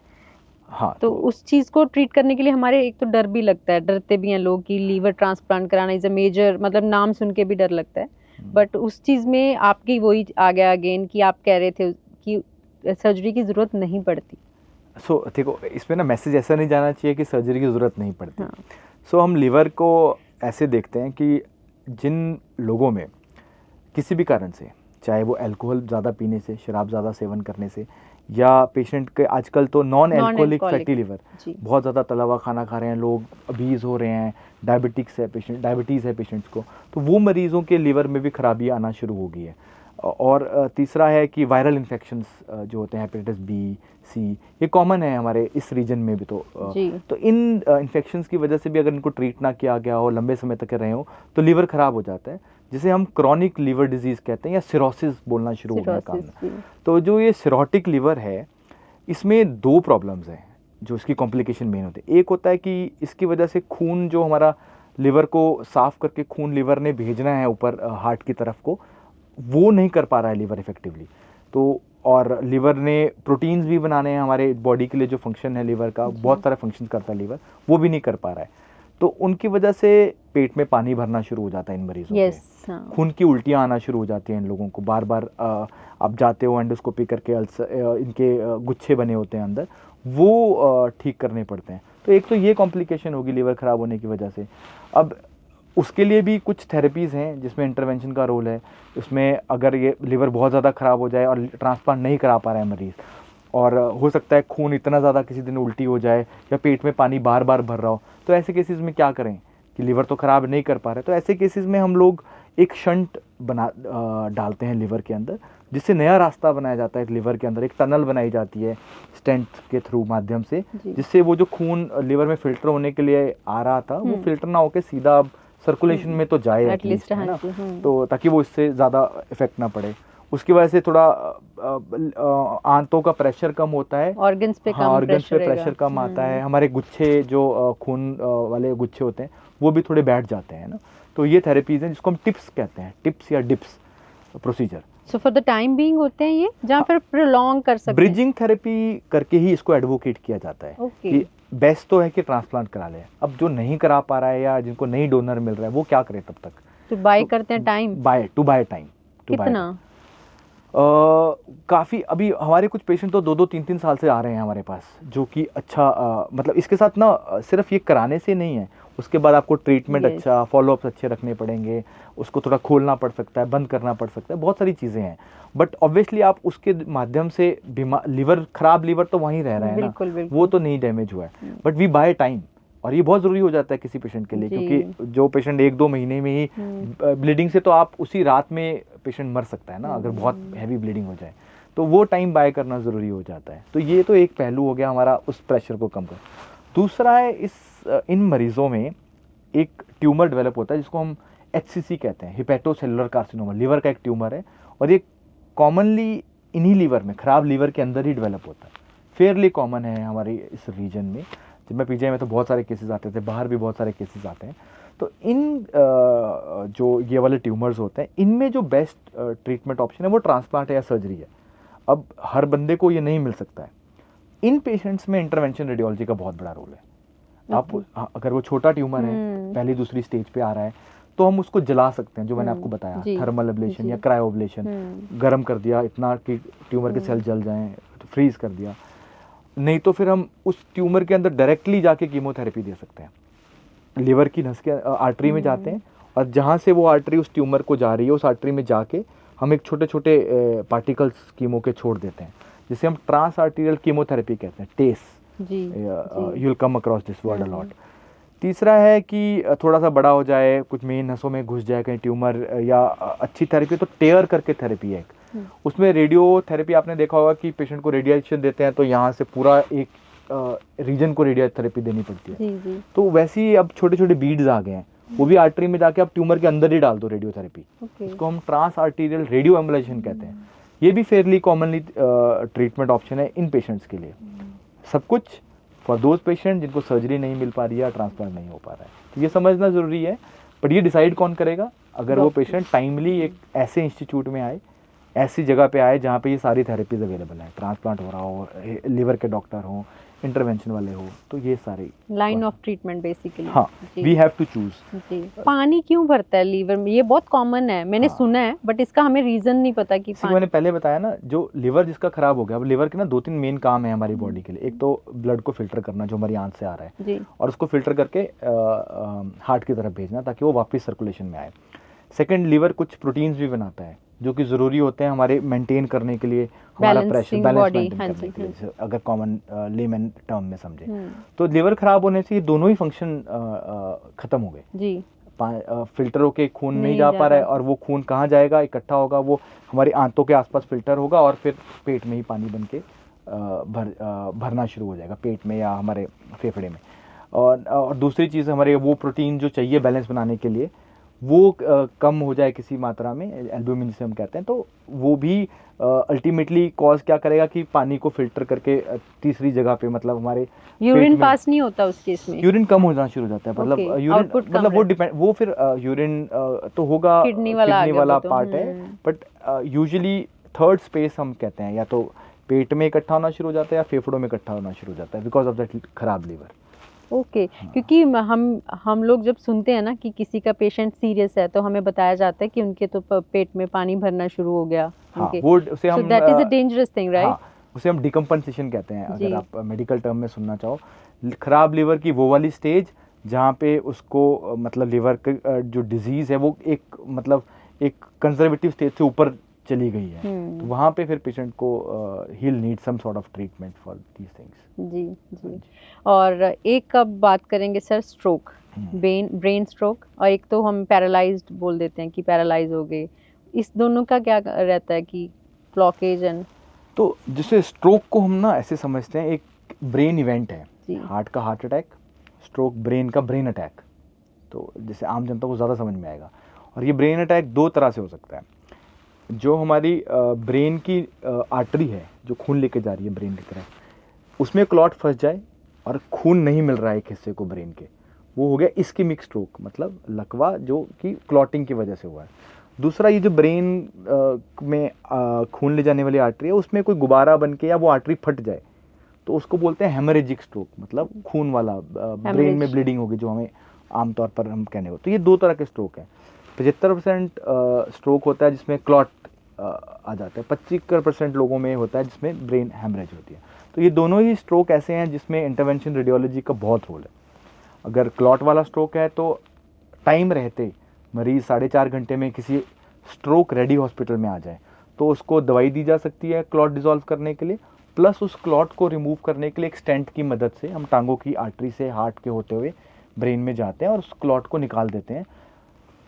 हाँ, तो उस चीज़ को ट्रीट करने के लिए हमारे एक तो डर भी लगता है, डरते भी हैं लोग कि लीवर ट्रांसप्लांट कराना इज़ अ मेजर, मतलब नाम सुन के भी डर लगता है। बट उस चीज़ में आपकी वही आ गया अगेन कि आप कह रहे थे कि सर्जरी की ज़रूरत नहीं पड़ती। सो देखो, इसमें ना मैसेज ऐसा नहीं जाना चाहिए कि सर्जरी की ज़रूरत नहीं पड़ती। हाँ। सो हम लीवर को ऐसे देखते हैं कि जिन लोगों में किसी भी कारण से, चाहे वो अल्कोहल ज़्यादा पीने से, शराब ज़्यादा सेवन करने से, या पेशेंट के आजकल तो नॉन अल्कोहलिक फैटी लीवर, बहुत ज़्यादा तला हुआ खाना खा रहे हैं लोग, अबीज हो रहे हैं, डायबिटीज़ है पेशेंट्स को, तो वो मरीज़ों के लीवर में भी खराबी आना शुरू हो गई है। और तीसरा है कि वायरल इन्फेक्शंस जो होते हैं, हेपेटाइटिस बी, सी, ये कॉमन है हमारे इस रीजन में भी। तो इन इन्फेक्शंस की वजह से भी अगर इनको ट्रीट ना किया गया हो, लंबे समय तक रहे हो, तो लीवर ख़राब हो जाता है, जिसे हम क्रॉनिक लीवर डिजीज़ कहते हैं, या सिरोसिस बोलना शुरू हो गया काम में। तो जो ये सिरोटिक लीवर है, इसमें 2 प्रॉब्लम्स हैं जो इसकी कॉम्प्लिकेशन मेन होते हैं। एक होता है कि इसकी वजह से खून जो हमारा लिवर को साफ़ करके खून लिवर ने भेजना है ऊपर हार्ट की तरफ को, वो नहीं कर पा रहा है लिवर इफेक्टिवली। तो और लिवर ने प्रोटीन्स भी बनाने हैं हमारे बॉडी के लिए, जो फंक्शन है लिवर का, बहुत सारे फंक्शन करता है लिवर, वो भी नहीं कर पा रहा है। तो उनकी वजह से पेट में पानी भरना शुरू हो जाता है इन मरीजों के। खून की उल्टियाँ आना शुरू हो जाती हैं इन लोगों को, बार बार आप जाते हो एंडोस्कोपी करके, इनके गुच्छे बने होते हैं अंदर, वो ठीक करने पड़ते हैं। तो एक तो ये कॉम्प्लिकेशन होगी लीवर ख़राब होने की वजह से। अब उसके लिए भी कुछ थेरेपीज़ हैं जिसमें इंटरवेंशन का रोल है। उसमें अगर ये लिवर बहुत ज़्यादा ख़राब हो जाए और ट्रांसप्लांट नहीं करा पा रहा है मरीज़, और हो सकता है खून इतना ज़्यादा किसी दिन उल्टी हो जाए या पेट में पानी बार बार भर रहा हो, तो ऐसे केसेस में क्या करें कि लिवर तो ख़राब नहीं कर पा रहे, तो ऐसे केसेस में हम लोग एक शंट डालते हैं लिवर के अंदर, जिससे नया रास्ता बनाया जाता है लिवर के अंदर, एक टनल बनाई जाती है स्टेंट के थ्रू माध्यम से, जिससे वो जो खून लिवर में फ़िल्टर होने के लिए आ रहा था वो फ़िल्टर ना होकर सीधा सर्कुलेशन में तो जाए एटलीस्ट, है ना, तो ताकि वो इससे ज़्यादा इफेक्ट ना पड़े। उसकी वजह से थोड़ा आंतों का प्रेशर कम होता है, ऑर्गन्स पे प्रेशर कम आता है, हमारे गुच्छे जो खून वाले गुच्छे होते हैं वो भी थोड़े बैठ जाते हैं ना। तो ये थेरेपीज हैं जिसको हम टिप्स कहते हैं, टिप्स या dips procedure. So for the time being होते हैं ये, जहाँ फिर प्रोलॉन्ग कर सकते हैं। ब्रिजिंग थेरेपी करके ही इसको एडवोकेट किया जाता है कि बेस्ट तो है कि ट्रांसप्लांट करा ले। अब जो नहीं करा पा रहा है या जिनको नहीं डोनर मिल रहा है, वो क्या करे तब तक? तो बाय करते हैं टाइम, बाय टाइम। कितना? काफ़ी, अभी हमारे कुछ पेशेंट तो 2-2, 3-3 साल से आ रहे हैं हमारे पास, जो कि अच्छा मतलब इसके साथ ना सिर्फ ये कराने से नहीं है, उसके बाद आपको ट्रीटमेंट अच्छा, फॉलोअप्स अच्छे रखने पड़ेंगे, उसको थोड़ा खोलना पड़ सकता है, बंद करना पड़ सकता है, बहुत सारी चीज़ें हैं। बट ऑब्वियसली आप उसके माध्यम से लिवर, खराब लिवर तो वहीं रह रहा है ना, वो तो नहीं डैमेज हुआ है, बट वी बाय टाइम। और ये बहुत ज़रूरी हो जाता है किसी पेशेंट के लिए, क्योंकि जो पेशेंट 1-2 महीने में ही ब्लीडिंग से, तो आप उसी रात में पेशेंट मर सकता है ना अगर बहुत हैवी ब्लीडिंग हो जाए, तो वो टाइम बाय करना ज़रूरी हो जाता है। तो ये तो एक पहलू हो गया हमारा उस प्रेशर को कम कर। दूसरा है इन मरीज़ों में एक ट्यूमर डेवलप होता है जिसको हम HCC कहते हैं, हिपेटोसेलुलर कार्सिनोमा, लिवर का एक ट्यूमर है, और ये कॉमनली इन्हीं लीवर में, ख़राब लीवर के अंदर ही डेवलप होता है। फेयरली कॉमन है हमारे इस रीजन में। जब मैं PGI में तो बहुत सारे केसेस आते थे, बाहर भी बहुत सारे केसेस आते हैं। तो इन जो ये वाले ट्यूमर्स होते हैं, इनमें जो बेस्ट ट्रीटमेंट ऑप्शन है वो ट्रांसप्लांट है या सर्जरी है। अब हर बंदे को ये नहीं मिल सकता है। इन पेशेंट्स में इंटरवेंशन रेडियोलॉजी का बहुत बड़ा रोल है। आप अगर वो छोटा ट्यूमर है, पहली दूसरी स्टेज पे आ रहा है, तो हम उसको जला सकते हैं, जो मैंने आपको बताया, थर्मल एब्लेशन या क्रायो एब्लेशन, गर्म कर दिया इतना कि ट्यूमर के सेल जल जाएं, तो फ्रीज़ कर दिया, नहीं तो फिर हम उस ट्यूमर के अंदर डायरेक्टली जाके कीमोथेरेपी दे सकते हैं। लिवर की नस के आर्टरी में जाते हैं और जहाँ से वो आर्टरी उस ट्यूमर को जा रही है उस आर्टरी में जाके हम एक छोटे छोटे पार्टिकल्स कीमो के छोड़ देते हैं, जिसे हम ट्रांस आर्टीरियल कीमोथेरेपी कहते हैं, TACE. You will come across this word a lot. तीसरा है कि थोड़ा सा बड़ा हो जाए, कुछ मेन नसों में घुस जाए कहीं ट्यूमर, या अच्छी थेरेपी तो टेयर करके थेरेपी है एक। उसमें रेडियोथेरेपी आपने देखा होगा कि पेशेंट को रेडिएशन देते हैं तो यहाँ से पूरा एक रीजन को रेडियोथेरेपी देनी पड़ती है। जी। तो वैसे ही अब छोटे छोटे बीड्स आ गए हैं, वो भी आर्टरी में जाके आप ट्यूमर के अंदर ही डाल दो रेडियोथेरेपी। इसको हम ट्रांस आर्टीरियल रेडियो एम्बुलेशन कहते हैं। ये भी फेयरली कॉमनली ट्रीटमेंट ऑप्शन है इन पेशेंट्स के लिए। सब कुछ फॉर दोज पेशेंट जिनको सर्जरी नहीं मिल पा रही है या ट्रांसप्लांट नहीं हो पा रहा है। तो ये समझना ज़रूरी है, बट ये डिसाइड कौन करेगा? अगर वो पेशेंट टाइमली एक ऐसे इंस्टीट्यूट में आए, ऐसी जगह पे आए जहाँ पे ये सारी थेरेपीज अवेलेबल हैं, ट्रांसप्लांट हो रहा हो, लिवर के डॉक्टर हों, इंटरवेंशन वाले हो, तो ये सारे लाइन ऑफ ट्रीटमेंट बेसिकली। हाँ, वी हैव टू चूज। जी। पानी क्यों भरता है लीवर में? ये बहुत कॉमन है, मैंने सुना है, बट इसका हमें रीजन नहीं पता कि मैंने पहले बताया ना, जो लिवर जिसका खराब हो गया, अब लिवर के ना 2-3 मेन काम है हमारी बॉडी के लिए। एक तो ब्लड को फिल्टर करना जो हमारी आंत से आ रहा है जी, और उसको फिल्टर करके हार्ट की तरफ भेजना ताकि वो वापस सर्कुलेशन में आए। सेकंड, लिवर कुछ प्रोटीन्स भी बनाता है जो कि ज़रूरी होते हैं हमारे मेंटेन करने के लिए, हमारा प्रेशर बैलेंस मेंटेन करने के लिए, अगर कॉमन लेमन टर्म में समझे तो लिवर खराब होने से ये दोनों ही फंक्शन खत्म हो गए जी। फिल्टर होके खून नहीं जा पा रहा है और वो खून कहाँ जाएगा, इकट्ठा होगा, वो हमारी आंतों के आसपास फिल्टर होगा और फिर पेट में ही पानी बन के भरना शुरू हो जाएगा, पेट में या हमारे फेफड़े में। और दूसरी चीज़, हमारे वो प्रोटीन जो चाहिए बैलेंस बनाने के लिए वो कम हो जाए किसी मात्रा में, एल्ब्यूमिन जिसे हम कहते हैं, तो वो भी अल्टीमेटली कॉज क्या करेगा कि पानी को फिल्टर करके तीसरी जगह पे, मतलब हमारे यूरिन पास नहीं होता उस केस में, यूरिन कम होना शुरू हो जाता है। मतलब यूरिन मतलब वो डिपेंड, वो फिर यूरिन तो होगा, किडनी वाला पार्ट है, बट यूजुअली थर्ड स्पेस हम कहते हैं, या तो पेट में इकट्ठा होना शुरू हो जाता है या फेफड़ों में इकट्ठा होना शुरू हो जाता है बिकॉज ऑफ दैट खराब लीवर। ओके क्योंकि हम लोग जब सुनते हैं ना कि किसी का पेशेंट सीरियस है तो हमें बताया जाता है कि उनके तो पेट में पानी भरना शुरू हो गया। वो उसे हम, that is a dangerous thing, right? उसे हम डिकम्पनसेशन कहते हैं, अगर आप मेडिकल टर्म में सुनना चाहो। खराब लीवर की वो वाली स्टेज जहाँ पे उसको मतलब लीवर का जो डिजीज़ है वो एक कंजर्वेटिव स्टेज से ऊपर चली गई है, तो वहाँ पे फिर पेशेंट को he will need some sort of treatment for these things. जी। और एक अब बात करेंगे सर, स्ट्रोक, ब्रेन स्ट्रोक, और एक तो हम पैरालाइज्ड बोल देते हैं कि पैरालाइज हो गए, इस दोनों का क्या रहता है कि ब्लॉकेज एंड? तो जैसे स्ट्रोक को हम ना ऐसे समझते हैं, एक ब्रेन इवेंट है, हार्ट का हार्ट अटैक, स्ट्रोक ब्रेन का ब्रेन अटैक, तो जैसे आम जनता को ज़्यादा समझ में आएगा। और ये ब्रेन अटैक दो तरह से हो सकता है। जो हमारी ब्रेन की आर्टरी है जो खून लेके जा रही है ब्रेन की तरफ, उसमें क्लॉट फंस जाए और खून नहीं मिल रहा है एक हिस्से को ब्रेन के, वो हो गया इस्कीमिक स्ट्रोक, मतलब लकवा जो कि क्लॉटिंग की वजह से हुआ है। दूसरा, ये जो ब्रेन में खून ले जाने वाली आर्टरी है उसमें कोई गुब्बारा बन के या वो आर्टरी फट जाए तो उसको बोलते हैं हेमरेजिक स्ट्रोक, मतलब खून वाला, ब्रेन में ब्लीडिंग होगी जो हमें आमतौर पर हम कहने को। तो ये दो तरह के स्ट्रोक हैं। 75% स्ट्रोक होता है जिसमें क्लॉट आ जाता है, 25% लोगों में होता है जिसमें ब्रेन हेमरेज होती है। तो ये दोनों ही स्ट्रोक ऐसे हैं जिसमें इंटरवेंशन रेडियोलॉजी का बहुत रोल है। अगर क्लॉट वाला स्ट्रोक है तो टाइम रहते मरीज़ 4.5 घंटे में किसी स्ट्रोक रेडी हॉस्पिटल में आ जाए तो उसको दवाई दी जा सकती है क्लॉट डिसॉल्व करने के लिए, प्लस उस क्लॉट को रिमूव करने के लिए एक स्टेंट की मदद से हम टांगों की आर्टरी से हार्ट के होते हुए ब्रेन में जाते हैं और उस क्लॉट को निकाल देते हैं।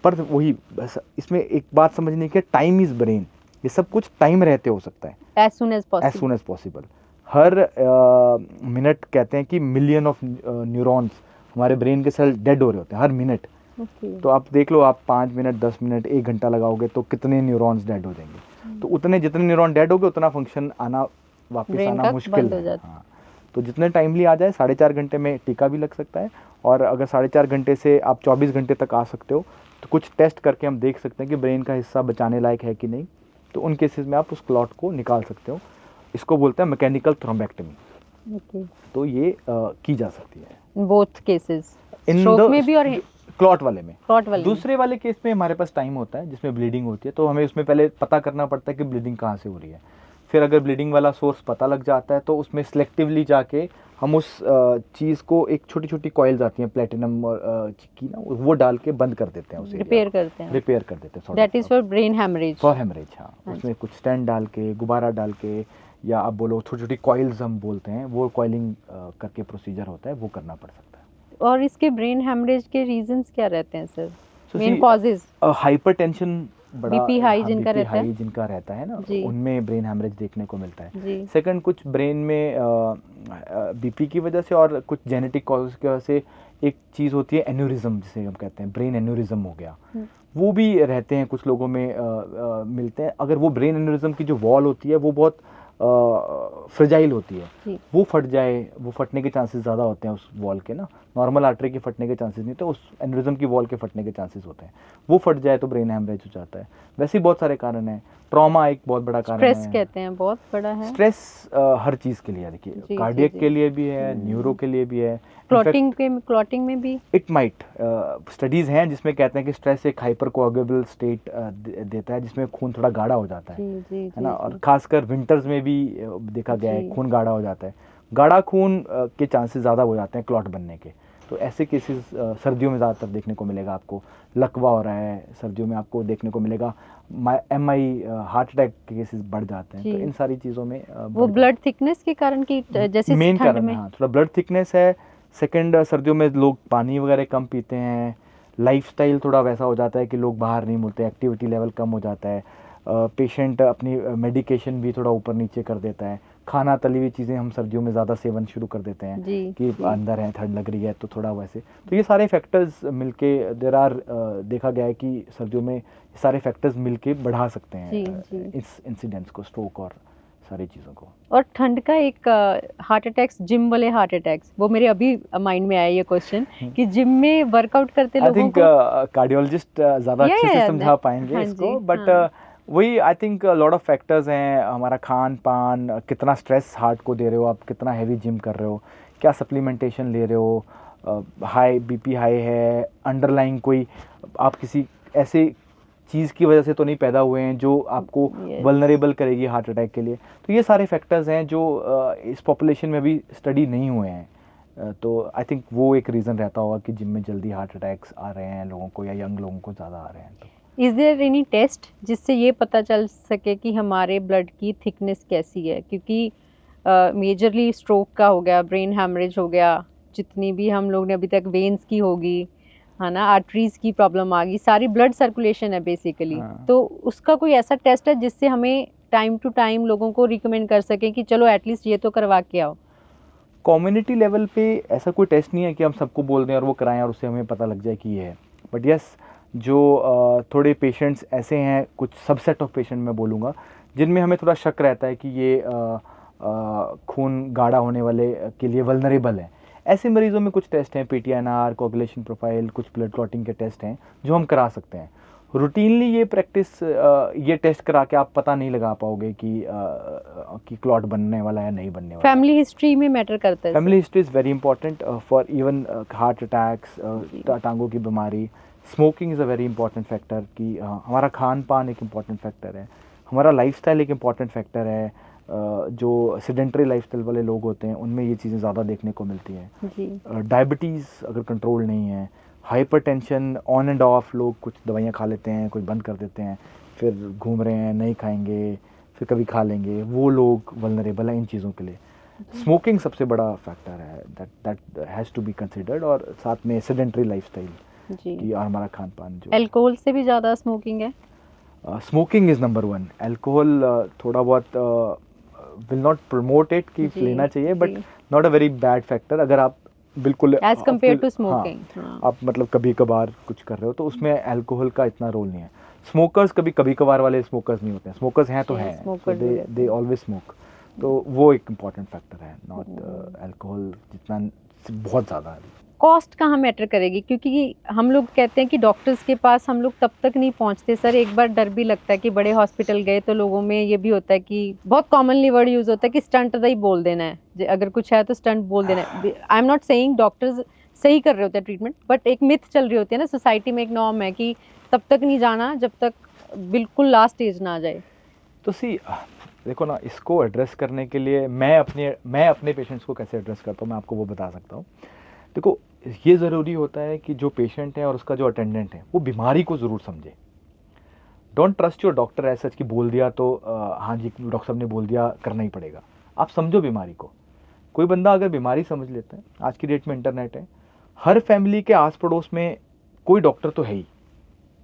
पर वही बस इसमें एक बात समझने की, टाइम इज़ ब्रेन, ये सब कुछ टाइम रहते हो सकता है, एज सून एज पॉसिबल। हर मिनट कहते हैं कि मिलियन ऑफ न्यूरॉन्स, हमारे ब्रेन के सेल डेड हो रहे होते हैं हर मिनट। तो आप देख लो, आप 5 मिनट 10 मिनट 1 घंटा लगाओगे तो कितने न्यूरॉन्स डेड हो जाएंगे। तो उतने जितने न्यूरॉन डेड हो गए उतना फंक्शन वापस आना मुश्किल है। हाँ, तो जितने टाइमली आ जाए, 4.5 घंटे में टीका भी लग सकता है, और अगर 4.5 घंटे से आप 24 घंटे तक आ सकते हो तो कुछ टेस्ट करके हम देख सकते हैं कि ब्रेन का हिस्सा बचाने लायक है कि नहीं, तो उन केसेस में आप उस क्लॉट को निकाल सकते हो। इसको बोलते हैं मैकेनिकल थ्रोम्बेक्टमी। तो ये की जा सकती है बोथ केसेस, स्ट्रोक में भी और क्लॉट वाले में। दूसरे वाले केस में हमारे पास टाइम होता है जिसमें ब्लीडिंग होती है, तो हमें उसमें पहले पता करना पड़ता है कि ब्लीडिंग कहाँ से हो रही है। फिर अगर ब्लीडिंग वाला सोर्स पता लग जाता है तो उसमें सिलेक्टिवली जाके हम उस चीज़ को, एक छोटी छोटी कॉइल्स आती हैं प्लेटिनम और की ना, वो डाल के बंद कर देते हैं, उसे रिपेयर करते हैं, रिपेयर कर देते हैं। That is for brain haemorrhage. For haemorrhage, हाँ। हाँ उसमें कुछ स्टेंट डाल के, गुब्बारा डाल के, या आप बोलो छोटी छोटी कॉइल्स हम बोलते हैं, वो कॉइलिंग करके प्रोसीजर होता है, वो करना पड़ सकता है। और इसके ब्रेन हेमरेज के रीजंस क्या रहते हैं sir, So main see, causes? Hypertension बड़ा, BP हाई हाँ, जिनका BP रहता है, हाई जिनका रहता है ना, जी। उनमें ब्रेन हेमरेज देखने को मिलता है। जी सेकंड, कुछ ब्रेन में बीपी की वजह से और कुछ जेनेटिक कॉजेज की वजह से एक चीज़ होती है एन्यूरिज्म, जिसे हम कहते हैं ब्रेन एन्यूरिज्म हो गया, वो भी रहते हैं कुछ लोगों में, मिलते हैं। अगर वो ब्रेन एन्यूरिज्म की जो वॉल होती है वो बहुत फ्रेजाइल होती है, जी। वो फट जाए, वो फटने के चांसेस ज़्यादा होते हैं उस वॉल के ना। नॉर्मल आर्टरी के फटने के चांसेस नहीं, तो उस एन्यूरिज्म की वॉल के फटने के चांसेस होते हैं। वो फट जाए तो ब्रेन हेमरेज हो जाता है। वैसे ही बहुत सारे कारण हैं। ट्रॉमा एक बहुत बड़ा कारण है। स्ट्रेस कहते हैं बहुत बड़ा है। स्ट्रेस हर चीज़ के लिए है, देखिए, जी, कार्डियक जी। के लिए भी है, न्यूरो के लिए भी है। क्लॉटिंग में भी इट माइट, स्टडीज़ हैं जिसमें कहते हैं कि स्ट्रेस एक हाइपर कोएगुलेबल स्टेट देता है, जिसमें खून थोड़ा गाढ़ा हो जाता है, जी जी है ना। जी, और जी। खासकर विंटर्स में भी देखा गया है, जी। खून गाढ़ा हो जाता है। गाढ़ा खून के चांसेस ज़्यादा हो जाते हैं क्लॉट बनने के। तो ऐसे केसेस सर्दियों में ज़्यादातर देखने को मिलेगा आपको। लकवा हो रहा है सर्दियों में, आपको देखने को मिलेगा। MI हार्ट अटैक के केसेस बढ़ जाते हैं। तो जी। इन सारी चीज़ों में वो ब्लड थिकनेस के कारण की, जैसे मेन ठंड कारण, में हाँ, थोड़ा ब्लड थिकनेस है। सेकंड, सर्दियों में लोग पानी वगैरह कम पीते हैं, लाइफस्टाइल थोड़ा वैसा हो जाता है कि लोग बाहर नहीं मिलते, एक्टिविटी लेवल कम हो जाता है। पेशेंट अपनी मेडिकेशन भी थोड़ा ऊपर नीचे कर देता है। खाना, तली हुई चीज़ें हम सर्दियों में ज़्यादा सेवन शुरू कर देते हैं जी, कि जी। अंदर है, ठंड लग रही है, तो थोड़ा वैसे। तो ये सारे फैक्टर्स मिलके देखा गया है कि सर्दियों में सारे फैक्टर्स मिलके बढ़ा सकते जी, हैं जी। इस इंसिडेंट्स को, स्ट्रोक और सारी चीज़ों को। और ठंड का एक हार्ट अटैक्स, जिम वाले हार्ट अटैक्स, वो मेरे अभी माइंड में आया ये क्वेश्चन कि जिम में वर्कआउट करते आई लोगों थिंक को कार्डियोलॉजिस्ट ज़्यादा अच्छे से समझा पाएंगे हाँ इसको, जी, बट हाँ। वही, I think lot of factors हैं। हमारा खान पान, कितना स्ट्रेस हार्ट को दे रहे हो आप, कितना हैवी जिम कर रहे हो, क्या सप्लीमेंटेशन ले रहे हो, हाई बीपी हाई है, अंडरलाइंग कोई आप किसी ऐसे चीज़ की वजह से तो नहीं पैदा हुए हैं जो आपको Yes. वल्नरेबल करेगी हार्ट अटैक के लिए। तो ये सारे फैक्टर्स हैं जो इस पॉपुलेशन में भी स्टडी नहीं हुए हैं। तो आई थिंक वो एक रीज़न रहता होगा कि जिम में जल्दी हार्ट अटैक्स आ रहे हैं लोगों को, या यंग लोगों को ज़्यादा आ रहे हैं। तो इज देयर एनी टेस्ट जिससे ये पता चल सके कि हमारे ब्लड की थिकनेस कैसी है? क्योंकि मेजरली स्ट्रोक का हो गया, ब्रेन हैमरेज हो गया, जितनी भी हम लोग ने अभी तक वेन्स की होगी, है ना, आर्टरीज की प्रॉब्लम आ गई, सारी ब्लड सर्कुलेशन है बेसिकली। हाँ। तो उसका कोई ऐसा टेस्ट है जिससे हमें टाइम टू टाइम लोगों को रिकमेंड कर सकें कि चलो एटलीस्ट ये तो करवा के आओ? कम्युनिटी लेवल पे ऐसा कोई टेस्ट नहीं है कि हम सबको बोल दें और वो कराएं और उससे हमें पता लग जाए कि ये है। बट यस, जो थोड़े पेशेंट्स ऐसे हैं, कुछ सबसेट ऑफ पेशेंट मैं बोलूँगा, जिनमें हमें थोड़ा शक रहता है कि ये खून गाढ़ा होने वाले के लिए वल्नरेबल है, ऐसे मरीज़ों में कुछ टेस्ट हैं, PTNR, कोगुलेशन प्रोफाइल, कुछ ब्लड क्लॉटिंग के टेस्ट हैं जो हम करा सकते हैं। रूटीनली ये प्रैक्टिस, ये टेस्ट करा के आप पता नहीं लगा पाओगे कि क्लॉट बनने वाला है, नहीं बनने वाला। फैमिली हिस्ट्री में मैटर करता है? Family history is very important for even heart attacks, जी। टांगों की बीमारी। Smoking is a very important factor, कि हमारा खान पान एक इम्पॉर्टेंट फैक्टर है, हमारा लाइफस्टाइल एक इम्पॉर्टेंट फैक्टर है। जो सेडेंटरी लाइफस्टाइल वाले लोग होते हैं उनमें ये चीज़ें ज़्यादा देखने को मिलती हैं। जी। डायबिटीज़ अगर कंट्रोल नहीं है, हाइपरटेंशन, ऑन एंड ऑफ, लोग कुछ दवाइयाँ खा लेते हैं, कुछ बंद कर देते हैं, फिर घूम रहे हैं, नहीं खाएंगे, फिर कभी खा लेंगे, वो लोग वल्नरेबल हैं इन चीज़ों के लिए। स्मोकिंग सबसे बड़ा फैक्टर है, that has to be considered, और साथ में सेडेंटरी लाइफस्टाइल जी। की, और हमारा खान पान जो। अल्कोहल से भी ज़्यादा स्मोकिंग है? Smoking is number 1। अल्कोहल थोड़ा बहुत विल नॉट प्रमोट इट कि जी, लेना चाहिए, बट जी। Not a very bad factor. अगर आप बिल्कुल एज कम्पेयर टू हाँ, स्मोकिंग। आप मतलब कभी कभार कुछ कर रहे हो तो उसमें अल्कोहल का इतना रोल नहीं है। स्मोकर्स कभी कभार वाले स्मोकर्स नहीं होते हैं, स्मोकर्स हैं तो जी, हैं, smokers भी रहते दे हैं। Always smoke. तो वो एक इम्पॉर्टेंट फैक्टर है, नॉट अल्कोहल जितना बहुत ज़्यादा है। कॉस्ट कहाँ मैटर करेगी? क्योंकि हम लोग कहते हैं कि डॉक्टर्स के पास हम लोग तब तक नहीं पहुंचते सर, एक बार डर भी लगता है कि बड़े हॉस्पिटल गए तो लोगों में ये भी होता है कि बहुत कॉमनली वर्ड यूज़ होता है कि स्टंट ही बोल देना है, अगर कुछ है तो स्टंट बोल देना है। I am not saying doctors सही कर रहे होते हैं ट्रीटमेंट, बट एक मिथ चल रही होती है ना सोसाइटी में, एक नॉर्म है कि तब तक नहीं जाना जब तक बिल्कुल लास्ट स्टेज ना आ जाए। तो सी, देखो ना, इसको एड्रेस करने के लिए मैं अपने पेशेंट्स को कैसे एड्रेस करता हूँ मैं आपको वो बता सकता हूँ। देखो, ये ज़रूरी होता है कि जो पेशेंट है और उसका जो अटेंडेंट है वो बीमारी को ज़रूर समझे। डोंट ट्रस्ट योर डॉक्टर ऐसा कि बोल दिया तो हाँ जी डॉक्टर साहब ने बोल दिया करना ही पड़ेगा। आप समझो बीमारी को। कोई बंदा अगर बीमारी समझ लेता है, आज की डेट में इंटरनेट है, हर फैमिली के आस पड़ोस में कोई डॉक्टर तो है ही,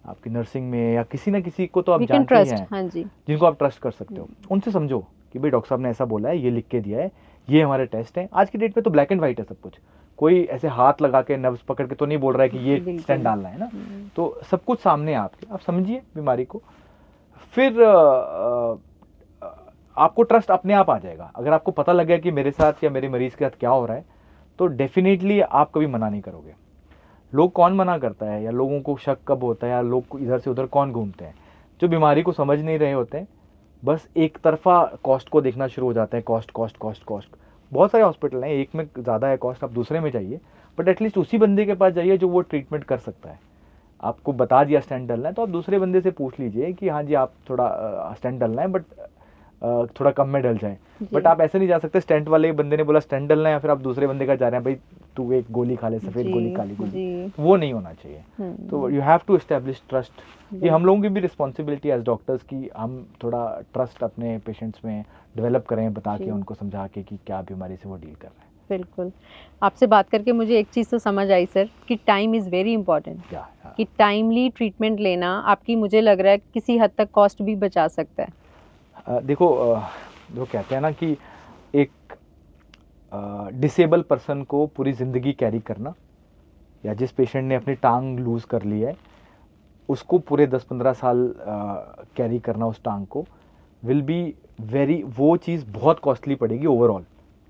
आपकी नर्सिंग में या किसी ना किसी को तो आप जानते ही हैं, हाँ जी, जिनको आप ट्रस्ट कर सकते हो। उनसे समझो कि भाई डॉक्टर साहब ने ऐसा बोला है, ये लिख के दिया है, ये हमारे टेस्ट हैं। आज की डेट में तो ब्लैक एंड वाइट है सब कुछ, कोई ऐसे हाथ लगा के नब्ज पकड़ के तो नहीं बोल रहा है कि ये बिल्कुल। स्टेंट डालना है ना। तो सब कुछ सामने है आपके, आप समझिए बीमारी को, फिर आपको ट्रस्ट अपने आप आ जाएगा। अगर आपको पता लग गया कि मेरे साथ या मेरे मरीज के साथ क्या हो रहा है, तो डेफिनेटली आप कभी मना नहीं करोगे। लोग कौन मना करता है, या लोगों को शक कब होता है, या लोग इधर से उधर कौन घूमते हैं? जो बीमारी को समझ नहीं रहे होते हैं, बस एक तरफा कॉस्ट को देखना शुरू हो जाते हैं। Cost cost cost cost. बहुत सारे हॉस्पिटल हैं, एक में ज़्यादा है कॉस्ट, आप दूसरे में जाइए, बट एटलीस्ट उसी बंदे के पास जाइए जो वो ट्रीटमेंट कर सकता है। आपको बता दिया स्टेंट डलना है, तो आप दूसरे बंदे से पूछ लीजिए कि हाँ जी आप थोड़ा स्टेंट डलना है, बट थोड़ा कम में डल जाए। बट आप ऐसे नहीं जा सकते, स्टेंट वाले बंदे ने बोला स्टेंट डलना है, फिर आप दूसरे बंदे का जा रहे हैं भाई तू एक गोली खा ले, सफेद गोली, काली गोली, वो नहीं होना चाहिए। तो you have to establish trust. ये हम लोगों की भी रिस्पॉन्सिबिलिटी एज डॉक्टर्स की, हम थोड़ा ट्रस्ट अपने पेशेंट्स में डेवलप करें, बता के उनको समझा के कि क्या बीमारी से वो डील कर रहे हैं। बिल्कुल। आपसे बात करके मुझे एक चीज़ तो समझ आई सर कि टाइम इज़ वेरी इंपॉर्टेंट, कि टाइमली ट्रीटमेंट लेना आपकी, मुझे लग रहा है किसी हद तक कॉस्ट भी बचा सकता है। देखो, जो कहते हैं ना कि एक डिसेबल पर्सन को पूरी ज़िंदगी कैरी करना, या जिस पेशेंट ने अपनी टांग लूज़ कर ली है उसको पूरे 10-15 साल कैरी करना उस टांग को, विल बी वेरी, वो चीज़ बहुत कॉस्टली पड़ेगी ओवरऑल।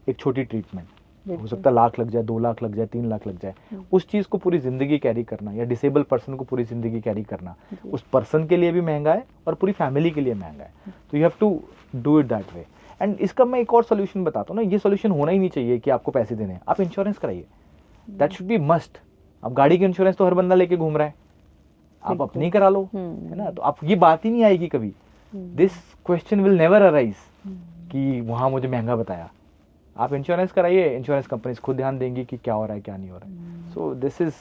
एक छोटी ट्रीटमेंट हो सकता है लाख लग जाए, 2 लाख लग जाए, 3 लाख लग जाए। उस चीज़ को पूरी ज़िंदगी कैरी करना, या डिसेबल पर्सन को पूरी ज़िंदगी कैरी करना, उस पर्सन के लिए भी महंगा है और पूरी फैमिली के लिए महंगा है। तो you have to do it that way. And इसका मैं एक और सोल्यूशन बताता हूँ ना, ये सोल्यूशन होना ही नहीं चाहिए कि आपको पैसे देने हैं, आप इंश्योरेंस कराइए, दैट शुड बी मस्ट। अब गाड़ी की इंश्योरेंस तो हर बंदा लेके घूम रहा है, आप अपनी करा लो, है ना। तो आप ये बात ही नहीं आएगी कभी, this question will never arise कि वहाँ मुझे महंगा बताया। आप इंश्योरेंस कराइए, इंश्योरेंस कंपनीज खुद ध्यान देंगी कि क्या हो रहा है क्या नहीं हो रहा है। सो दिस इज,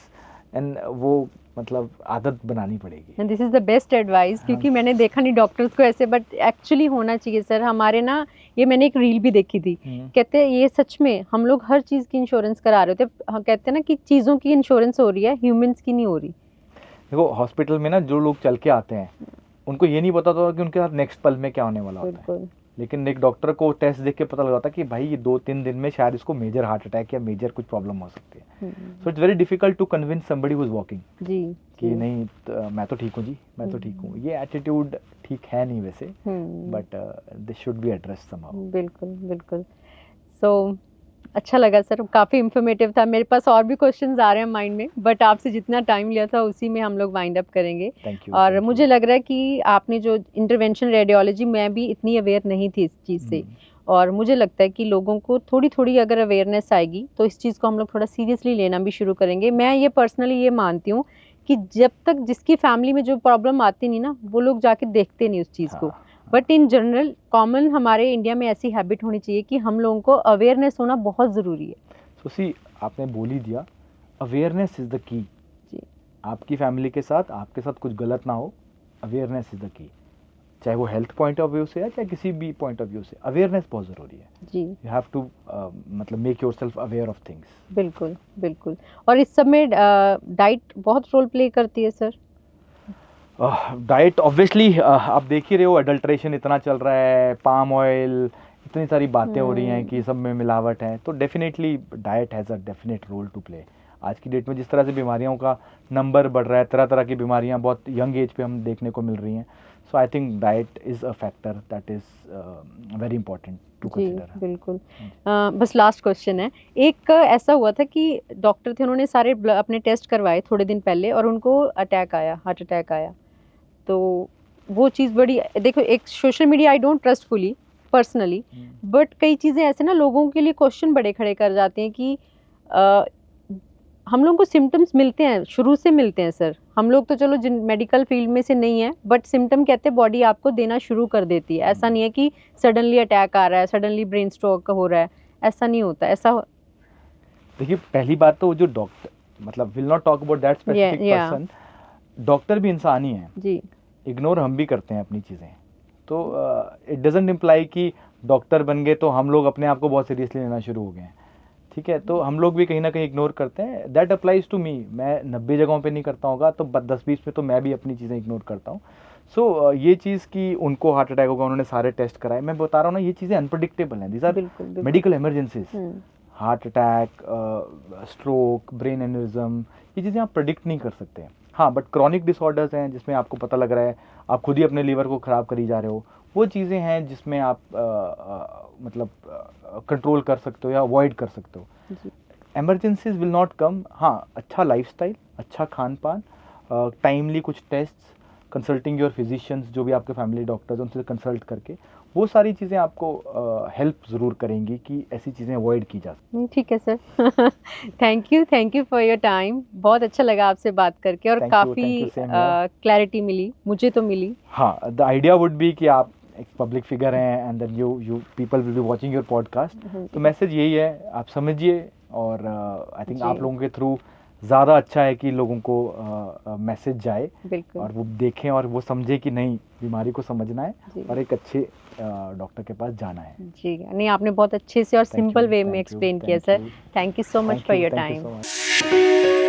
एंड वो मतलब आदत बनानी पड़ेगी। And this is the best advice, क्योंकि मैंने देखा नहीं डॉक्टर्स को ऐसे, बट एक्चुअली होना चाहिए सर। हमारे ना, ये मैंने एक रील भी देखी थी, कहते हैं ये सच में हम लोग हर चीज़ की इंश्योरेंस करा रहे होते, कहते हैं ना कि चीज़ों की इंश्योरेंस हो रही है, ह्यूमंस की नहीं हो रही। देखो हॉस्पिटल में ना जो लोग चल के आते हैं उनको ये नहीं पता होता कि उनके साथ नेक्स्ट पल में क्या होने वाला होता है, लेकिन एक डॉक्टर को टेस्ट देख के पता लगाता कि भाई ये 2-3 दिन में शायद इसको मेजर हार्ट अटैक या मेजर कुछ प्रॉब्लम हो सकती है। So it's very difficult to convince somebody who is walking कि नहीं मैं तो ठीक हूँ जी, मैं तो ठीक हूँ। ये एटीट्यूड ठीक है नहीं वैसे, but this should be addressed somehow. बिल्कुल बिल्कुल। सो अच्छा लगा सर, काफ़ी इन्फॉर्मेटिव था। मेरे पास और भी क्वेश्चंस आ रहे हैं माइंड में, बट आपसे जितना टाइम लिया था उसी में हम लोग वाइंड अप करेंगे। और मुझे लग रहा है कि आपने जो इंटरवेंशन रेडियोलॉजी, मैं भी इतनी अवेयर नहीं थी इस चीज़ से, और मुझे लगता है कि लोगों को थोड़ी थोड़ी अगर अवेयरनेस आएगी तो इस चीज़ को हम लोग थोड़ा सीरियसली लेना भी शुरू करेंगे। मैं ये पर्सनली ये मानती हूँ कि जब तक जिसकी फैमिली में जो प्रॉब्लम आती नहीं ना, वो लोग जाके देखते नहीं उस चीज़ को। बट इन जनरल कॉमन हमारे इंडिया में ऐसी हैबिट होनी चाहिए कि हम लोगों को अवेयरनेस होना बहुत ज़रूरी है। सुशी, आपने बोल ही दिया, अवेयरनेस इज़ द की जी। आपकी फैमिली के साथ आपके साथ कुछ गलत ना हो, अवेयरनेस इज़ द की, चाहे वो हेल्थ पॉइंट ऑफ व्यू से है चाहे किसी भी पॉइंट ऑफ व्यू से, अवेयरनेस बहुत ज़रूरी है जी। यू हैव टू मतलब make yourself aware of things. बिल्कुल बिल्कुल। और इस सब में डाइट बहुत रोल प्ले करती है सर। डाइट ऑब्वियसली आप देख ही रहे हो, अडल्ट्रेशन इतना चल रहा है, पाम ऑयल, इतनी सारी बातें हो रही हैं कि सब में मिलावट है, तो definitely diet has a definite role to play. आज की डेट में जिस तरह से बीमारियों का नंबर बढ़ रहा है, तरह तरह की बीमारियां बहुत यंग एज पे हम देखने को मिल रही हैं, so I think diet is a factor that is very important to consider. बिल्कुल। बस लास्ट क्वेश्चन है, एक ऐसा हुआ था कि डॉक्टर थे, उन्होंने सारे अपने टेस्ट करवाए थोड़े दिन पहले और उनको अटैक आया, हार्ट अटैक आया। तो वो चीज़ बड़ी, देखो एक social media I don't trust fully personally, but कई चीज़ें ऐसे ना लोगों के लिए क्वेश्चन बड़े खड़े कर जाते हैं कि हम लोगों को सिम्टम्स मिलते हैं, शुरू से मिलते हैं सर। हम लोग तो चलो जिन मेडिकल फील्ड में से नहीं है, बट सिम्टम कहते हैं बॉडी आपको देना शुरू कर देती है। ऐसा नहीं है कि सडनली अटैक आ रहा है, सडनली ब्रेन स्ट्रोक हो रहा है, ऐसा नहीं होता। ऐसा देखिए, पहली बात तो जो डॉक्टर, मतलब will not talk about that specific yeah. Person, doctor भी इंसान ही है जी, इग्नोर हम भी करते हैं अपनी चीज़ें। तो इट डजेंट इम्प्लाई कि डॉक्टर बन गए तो हम लोग अपने आप को बहुत सीरियसली लेना शुरू हो गए हैं, ठीक है। तो हम लोग भी कहीं ना कहीं इग्नोर करते हैं। That applies to me. मैं 90 जगहों पे नहीं करता होगा, तो 10-20 में तो मैं भी अपनी चीज़ें इग्नोर करता हूँ। सो ये चीज़ कि उनको हार्ट अटैक होगा, उन्होंने सारे टेस्ट कराए, मैं बता रहा हूँ ना, ये चीज़ें अनप्रडिक्टेबल हैं। दीज आर बिल्कुल बिल्कुल। Medical emergencies. Heart attack, stroke, brain aneurysm, ये चीज़ें आप प्रेडिक्ट नहीं कर सकते। हाँ, बट क्रॉनिक डिसऑर्डर्स हैं जिसमें आपको पता लग रहा है आप खुद ही अपने लीवर को ख़राब करी जा रहे हो, वो चीज़ें हैं जिसमें आप मतलब कंट्रोल कर सकते हो या अवॉइड कर सकते हो। Emergencies will not come. हाँ, अच्छा लाइफस्टाइल, अच्छा खान पान, टाइमली कुछ टेस्ट्स, कंसल्टिंग योर फिजिशियंस, जो भी आपके फैमिली डॉक्टर्स उनसे कंसल्ट करके, वो सारी चीज़ें आपको हेल्प ज़रूर करेंगी कि ऐसी चीज़ें अवॉइड की जा सकें। ठीक है sir. Thank you for your time. बहुत अच्छा लगा आपसे बात करके और Thank you, काफ़ी thank you, same here. Clarity मिली, मुझे तो मिली। हाँ, द आइडिया वुड बी कि आप एक पब्लिक फिगर हैं and then you people will be watching your podcast. तो मैसेज यही है, आप समझिए, और आई थिंक आप जी। लोगों के थ्रू ज़्यादा अच्छा है कि लोगों को मैसेज जाए बिल्कुल और वो देखें और वो समझे कि नहीं, बीमारी को समझना है जी। और एक अच्छे डॉक्टर के पास जाना है। जी, नहीं आपने बहुत अच्छे से और Thank you, सिंपल वे में thank you, एक्सप्लेन किया thank sir. you. Thank you so much Thank for you, your thank you time. so much.